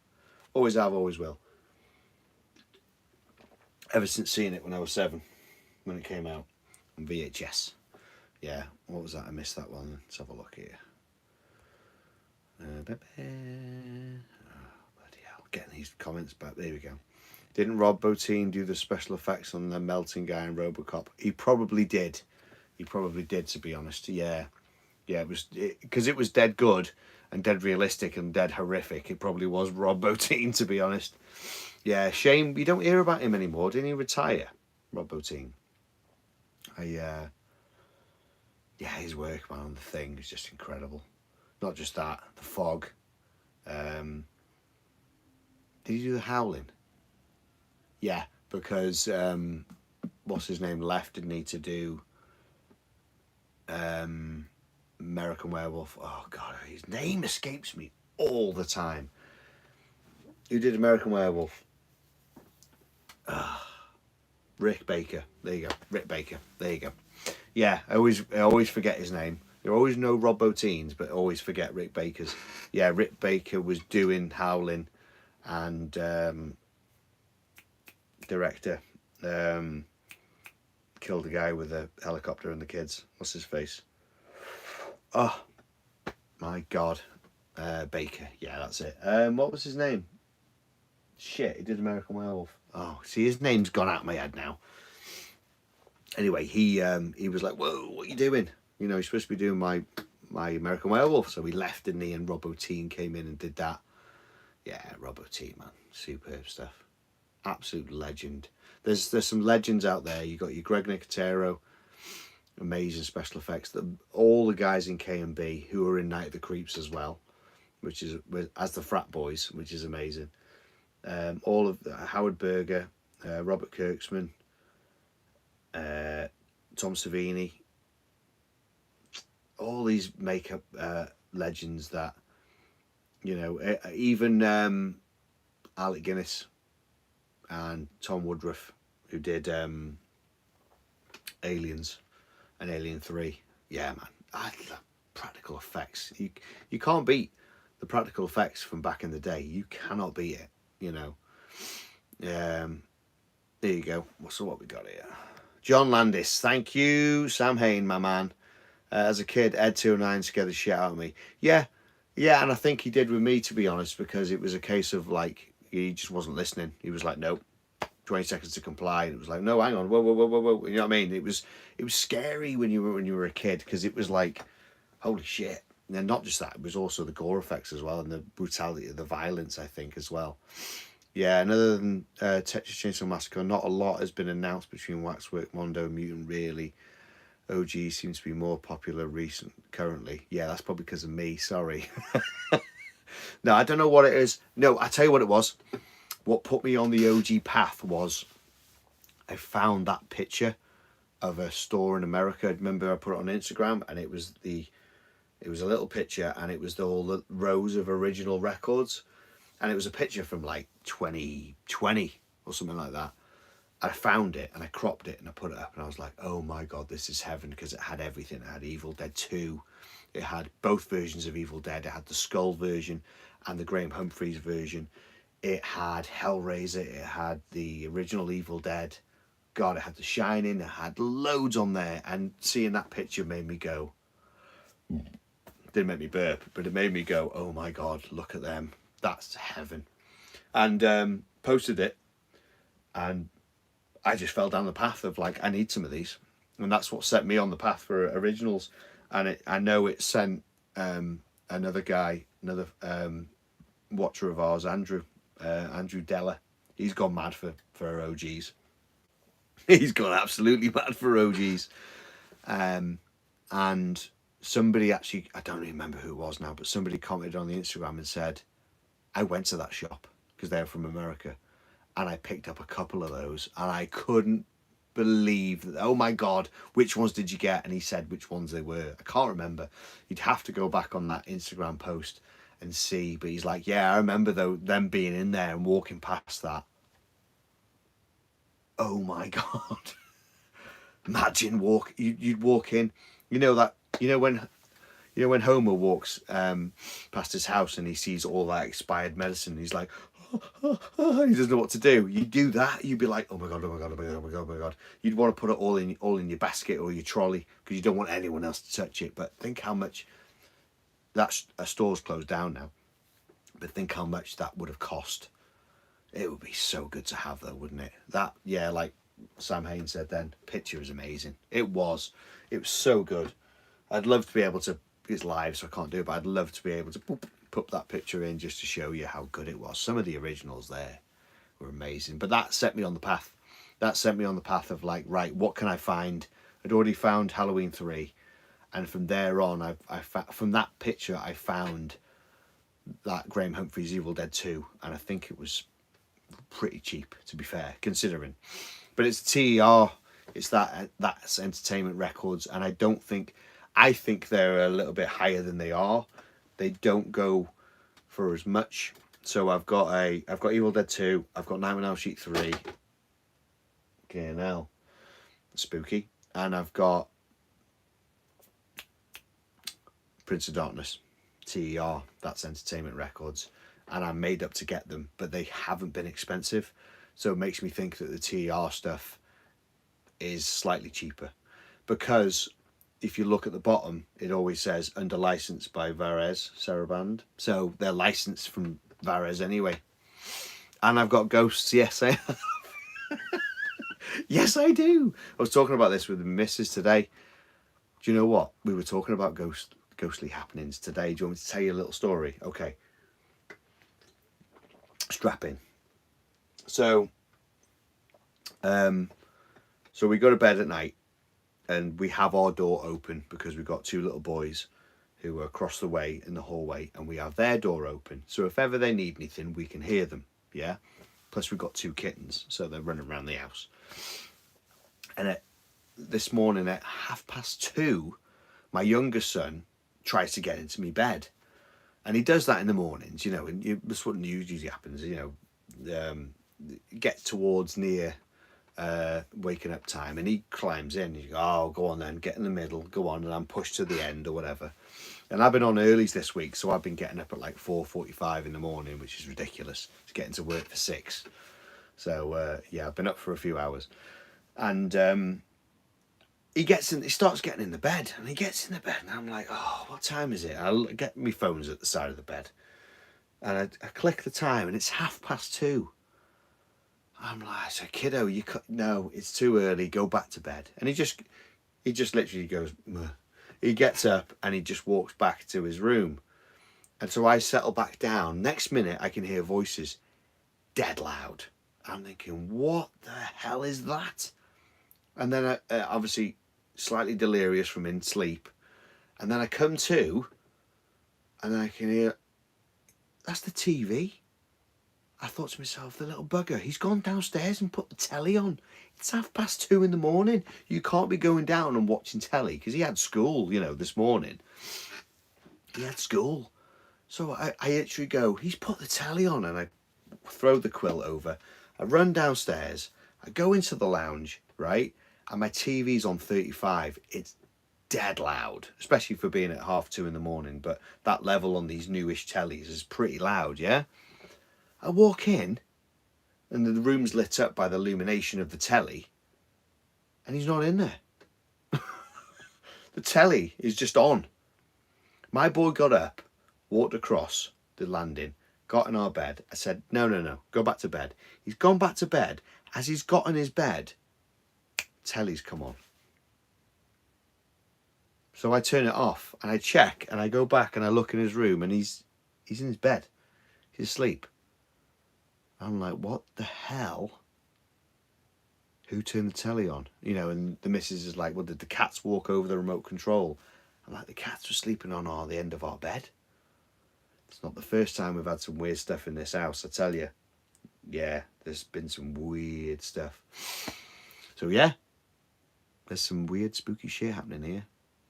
always will. Ever since seeing it when I was 7, when it came out on VHS. Yeah, what was that? I missed that one. Let's have a look here. Oh, bloody hell. Getting these comments back. There we go. Didn't Rob Bottin do the special effects on the melting guy in RoboCop? He probably did. He probably did, to be honest. Yeah, yeah. It was because it was dead good and dead realistic and dead horrific. It probably was Rob Bottin, to be honest. Yeah, shame you don't hear about him anymore. Didn't he retire, Rob Bottin? Yeah, his work, man, on The Thing is just incredible. Not just that, The Fog. Did he do The Howling? Yeah, because what's his name left, didn't he, to do American Werewolf? Oh God, his name escapes me all the time. Who did American Werewolf? Rick Baker. There you go. Rick Baker. There you go. Yeah, I always forget his name. You always know Rob Bottin's, but always forget Rick Baker's. Yeah, Rick Baker was doing Howling, and director killed a guy with a helicopter and the kids. What's his face? Oh my God, Baker. Yeah, that's it. What was his name? Shit, he did American Werewolf. Oh, see, his name's gone out of my head now. Anyway, he was like, "Whoa, what are you doing? You know, you're supposed to be doing my American Werewolf." So he left, didn't he? And Rob Bottin came in and did that. Yeah, Rob Bottin, man, superb stuff. Absolute legend. There's some legends out there. You got your Greg Nicotero, amazing special effects. All the guys in K&B who are in Night of the Creeps as well, which is as the frat boys, which is amazing. All of Howard Berger, Robert Kirkman, Tom Savini, all these makeup legends that, you know, even Alec Guinness and Tom Woodruff, who did Aliens and Alien 3. Yeah, man, the practical effects. You can't beat the practical effects from back in the day. You cannot beat it, you know. There you go. So what we got here? John Landis, thank you. Sam Hain, my man. As a kid, Ed 209 scared the shit out of me. Yeah, and I think he did with me, to be honest, because it was a case of like he just wasn't listening. He was like, nope, 20 seconds to comply. And it was like, no, hang on, whoa. You know what I mean? It was scary when you were a kid, because it was like, holy shit. And then not just that, it was also the gore effects as well, and the brutality, the violence, I think, as well. Yeah, and other than Texas Chainsaw Massacre, not a lot has been announced between Waxwork, Mondo, and Mutant, really. OG seems to be more popular currently. Yeah, that's probably because of me, sorry. No, I don't know what it is. No, I tell you what it was. What put me on the OG path was I found that picture of a store in America. I remember I put it on Instagram, and it was a little picture, and it was all the rows of original records. And it was a picture from like 2020 or something like that. I found it and I cropped it and I put it up, and I was like, oh my God, this is heaven, because it had everything. It had Evil Dead 2. It had both versions of Evil Dead. It had the Skull version and the Graham Humphreys version. It had Hellraiser. It had the original Evil Dead. God, it had The Shining. It had loads on there. And seeing that picture made me go, didn't make me burp, but it made me go, oh my God, look at them. That's heaven. And posted it, and I just fell down the path of like, I need some of these. And that's what set me on the path for originals. And I know it sent another guy, another watcher of ours, Andrew Della. He's gone mad for OGs. He's gone absolutely mad for OGs. And somebody actually, I don't remember who it was now, but somebody commented on the Instagram and said, I went to that shop, because they're from America, and I picked up a couple of those, and I couldn't believe that. Oh my God, which ones did you get? And he said which ones they were. I can't remember. You'd have to go back on that Instagram post and see, but he's like, yeah, I remember them being in there and walking past that. Oh my God. Imagine you'd walk in, when Homer walks past his house and he sees all that expired medicine, he's like, he doesn't know what to do. You do that, you'd be like, oh my God, oh my God, oh my God, oh my God, oh my God. You'd want to put it all in your basket or your trolley, because you don't want anyone else to touch it. But think how much that store's closed down now. But think how much that would have cost. It would be so good to have, though, wouldn't it? That, yeah, like Sam Hain said then, picture is amazing. It was so good. I'd love to be able to, it's live so I can't do it, but I'd love to be able to put that picture in just to show you how good it was. Some of the originals there were amazing, but that set me on the path. That sent me on the path of like, right, what can I find? I'd already found Halloween 3, and from there on, from that picture I found that Graham Humphrey's Evil Dead 2, and I think it was pretty cheap, to be fair, considering. But it's TER, it's that's Entertainment Records, and I think they're a little bit higher than they are. They don't go for as much. So I've got Evil Dead 2, I've got Nightmare on Elm Street 3, okay, now spooky, and I've got Prince of Darkness, TER, that's Entertainment Records, and I'm made up to get them, but they haven't been expensive, so it makes me think that the TER stuff is slightly cheaper, because if you look at the bottom, it always says under license by Varese Sarabande, so they're licensed from Varese anyway. And I've got Ghosts, yes I have. Yes I do. I was talking about this with the missus today. Do you know what? We were talking about ghostly happenings today. Do you want me to tell you a little story? Okay. Strap in. So we go to bed at night and we have our door open because we've got 2 little boys who are across the way in the hallway, and we have their door open. So if ever they need anything, we can hear them. Yeah. Plus we've got 2 kittens, so they're running around the house. And this morning at 2:30, my youngest son tries to get into my bed, and he does that in the mornings, you know, and that's what usually happens, you know, get towards near waking up time, and he climbs in. You go, oh, go on then, get in the middle, go on, and I'm pushed to the end or whatever. And I've been on earlies this week, so I've been getting up at like 4:45 in the morning, which is ridiculous. It's getting to work for 6. So yeah, I've been up for a few hours, and he starts getting in the bed, and he gets in the bed, and I'm like, oh, what time is it? I get my phone's at the side of the bed, and I click the time, and it's 2:30. I'm like, I said, kiddo, no, it's too early. Go back to bed. And he just literally goes, meh. He gets up and he just walks back to his room. And so I settle back down. Next minute, I can hear voices dead loud. I'm thinking, what the hell is that? And then I, obviously slightly delirious from in sleep. And then I come to, and I can hear, that's the TV. I thought to myself, the little bugger, he's gone downstairs and put the telly on. It's 2:30 in the morning. You can't be going down and watching telly, because he had school, you know, this morning. He had school. So I literally go, he's put the telly on, and I throw the quilt over. I run downstairs. I go into the lounge, right? And my TV's on 35. It's dead loud, especially for being at 2:30 in the morning. But that level on these newish tellies is pretty loud, yeah? I walk in, and the room's lit up by the illumination of the telly, and he's not in there. The telly is just on. My boy got up, walked across the landing, got in our bed. I said, no, go back to bed. He's gone back to bed. As he's got in his bed, telly's come on. So I turn it off, and I check, and I go back, and I look in his room, and he's in his bed. He's asleep. I'm like, what the hell? Who turned the telly on? You know, and the missus is like, well, did the cats walk over the remote control? I'm like, the cats were sleeping on the end of our bed. It's not the first time we've had some weird stuff in this house, I tell you. Yeah, there's been some weird stuff. So yeah, there's some weird spooky shit happening here.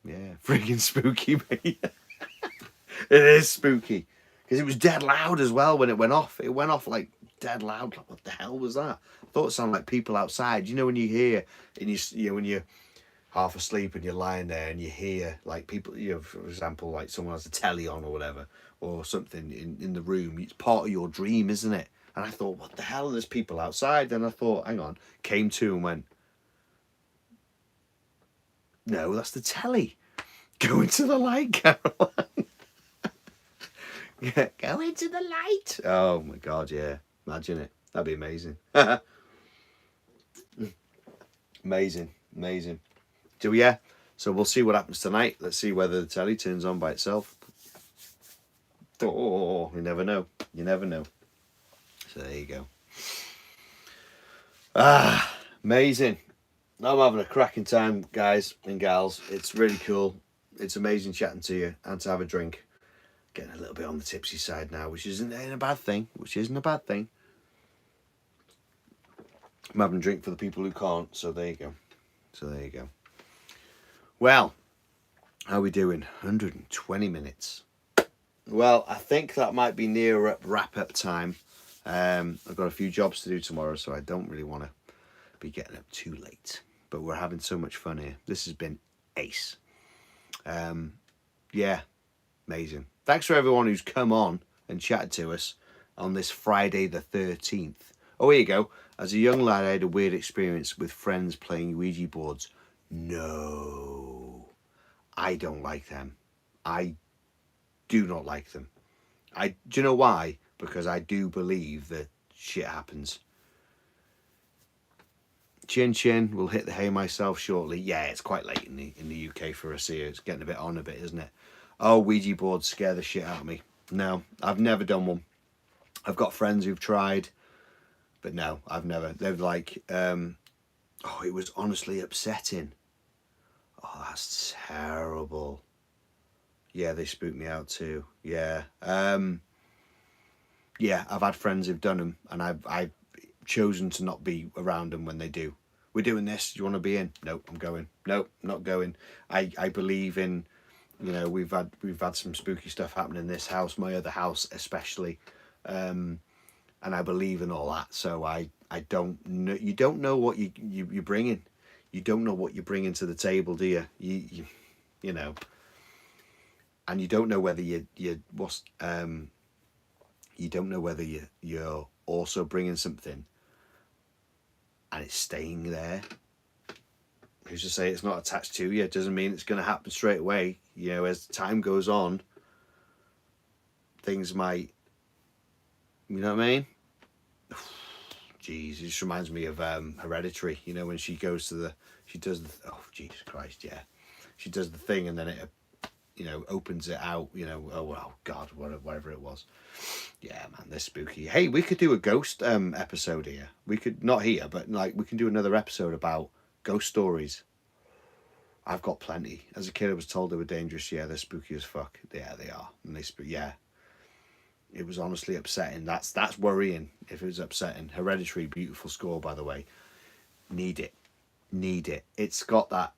Yeah, friggin' spooky, mate. It is spooky. Because it was dead loud as well when it went off. It went off like dead loud. Like, what the hell was that? I thought it sounded like people outside. You know when you hear, and you know when you're half asleep and you're lying there and you hear like people, you know, for example, like someone has a telly on or whatever, or something in the room. It's part of your dream, isn't it? And I thought, what the hell? There's people outside. Then I thought, hang on, came to and went, no, that's the telly. Go into the light, Caroline. Yeah, go into the light. Oh my God, yeah. Imagine it. That'd be amazing. Amazing, amazing. So yeah, so we'll see what happens tonight. Let's see whether the telly turns on by itself. Oh, you never know. You never know. So there you go. Ah, amazing. I'm having a cracking time, guys and gals. It's really cool. It's amazing chatting to you and to have a drink. Getting a little bit on the tipsy side now, which isn't a bad thing. I'm having a drink for the people who can't, so there you go. Well, how are we doing? 120 minutes. Well, I think that might be near wrap-up time. I've got a few jobs to do tomorrow, so I don't really want to be getting up too late. But we're having so much fun here. This has been ace. Yeah, amazing. Thanks for everyone who's come on and chatted to us on this Friday the 13th. Oh, here you go. As a young lad, I had a weird experience with friends playing Ouija boards. No, I don't like them. I do not like them. Do you know why? Because I do believe that shit happens. Chin chin, will hit the hay myself shortly. Yeah, it's quite late in the UK for us here. It's getting a bit on a bit, isn't it? Oh, Ouija boards scare the shit out of me. No, I've never done one. I've got friends who've tried, but no, I've never. They're like, oh, it was honestly upsetting. Oh, that's terrible. Yeah, they spooked me out too. Yeah. Yeah, I've had friends who've done them, and I've chosen to not be around them when they do. We're doing this. Do you want to be in? Nope, I'm going. Nope, not going. I believe in, you know, we've had some spooky stuff happen in this house, my other house especially, and I believe in all that. So I don't know. You don't know what you're bringing. You don't know what you're bringing to the table, do you? You know, and you don't know whether you don't know whether you're also bringing something and it's staying there. Who's to say it's not attached to you? It doesn't mean it's going to happen straight away. You know, as time goes on, things might, you know what I mean? Jeez, it just reminds me of Hereditary. You know, when she does the, oh, Jesus Christ, yeah. She does the thing and then it, you know, opens it out, you know, oh, well, God, whatever it was. Yeah, man, they're spooky. Hey, we could do a ghost episode here. We could, not here, but like we can do another episode about ghost stories. I've got plenty. As a kid, I was told they were dangerous. Yeah, they're spooky as fuck. Yeah, they are. And yeah. It was honestly upsetting. That's worrying if it was upsetting. Hereditary, beautiful score, by the way. Need it. It's got that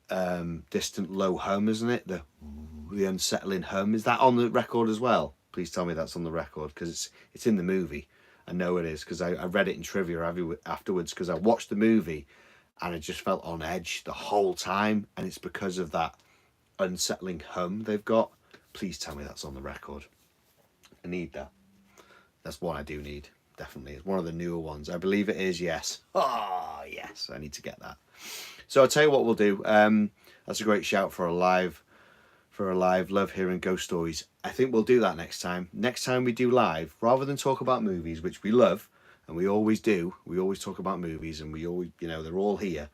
distant low hum, isn't it? The unsettling hum. Is that on the record as well? Please tell me that's on the record, because it's in the movie. I know it is, because I read it in trivia afterwards, because I watched the movie and I just felt on edge the whole time, and it's because of that unsettling hum they've got. Please tell me that's on the record. I need that. That's one I do need, definitely. It's one of the newer ones. I believe it is, yes. Oh, yes, I need to get that. So I'll tell you what we'll do. That's a great shout for a live. Love hearing ghost stories. I think we'll do that next time. Next time we do live, rather than talk about movies, which we love, and we always do. We always talk about movies, and we always, you know, they're all here.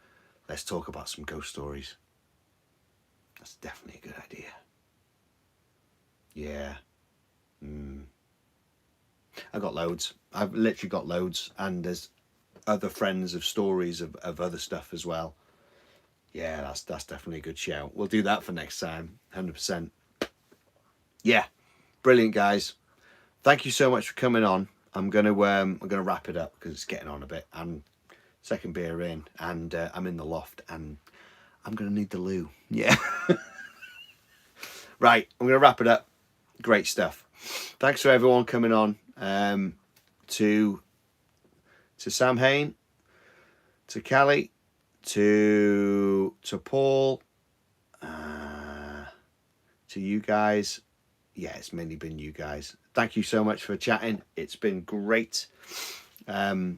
Let's talk about some ghost stories. That's definitely a good idea. Yeah. I've got loads. I've literally got loads, and there's other friends of stories of other stuff as well. Yeah, that's definitely a good shout. We'll do that for next time, 100%. Yeah, brilliant, guys. Thank you so much for coming on. I'm gonna wrap it up because it's getting on a bit. And second beer in, and I'm in the loft, and I'm gonna need the loo. Yeah. Right, I'm gonna wrap it up. Great stuff. Thanks for everyone coming on. To Sam Hain, to Callie, to Paul, to you guys. Yeah, it's mainly been you guys. Thank you so much for chatting. It's been great. We'll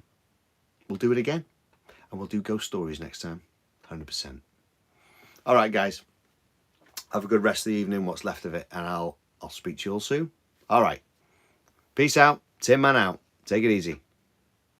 do it again, and we'll do ghost stories next time, 100%. All right, guys. Have a good rest of the evening, what's left of it, and I'll speak to you all soon. All right. Peace out. Tin Man out. Take it easy.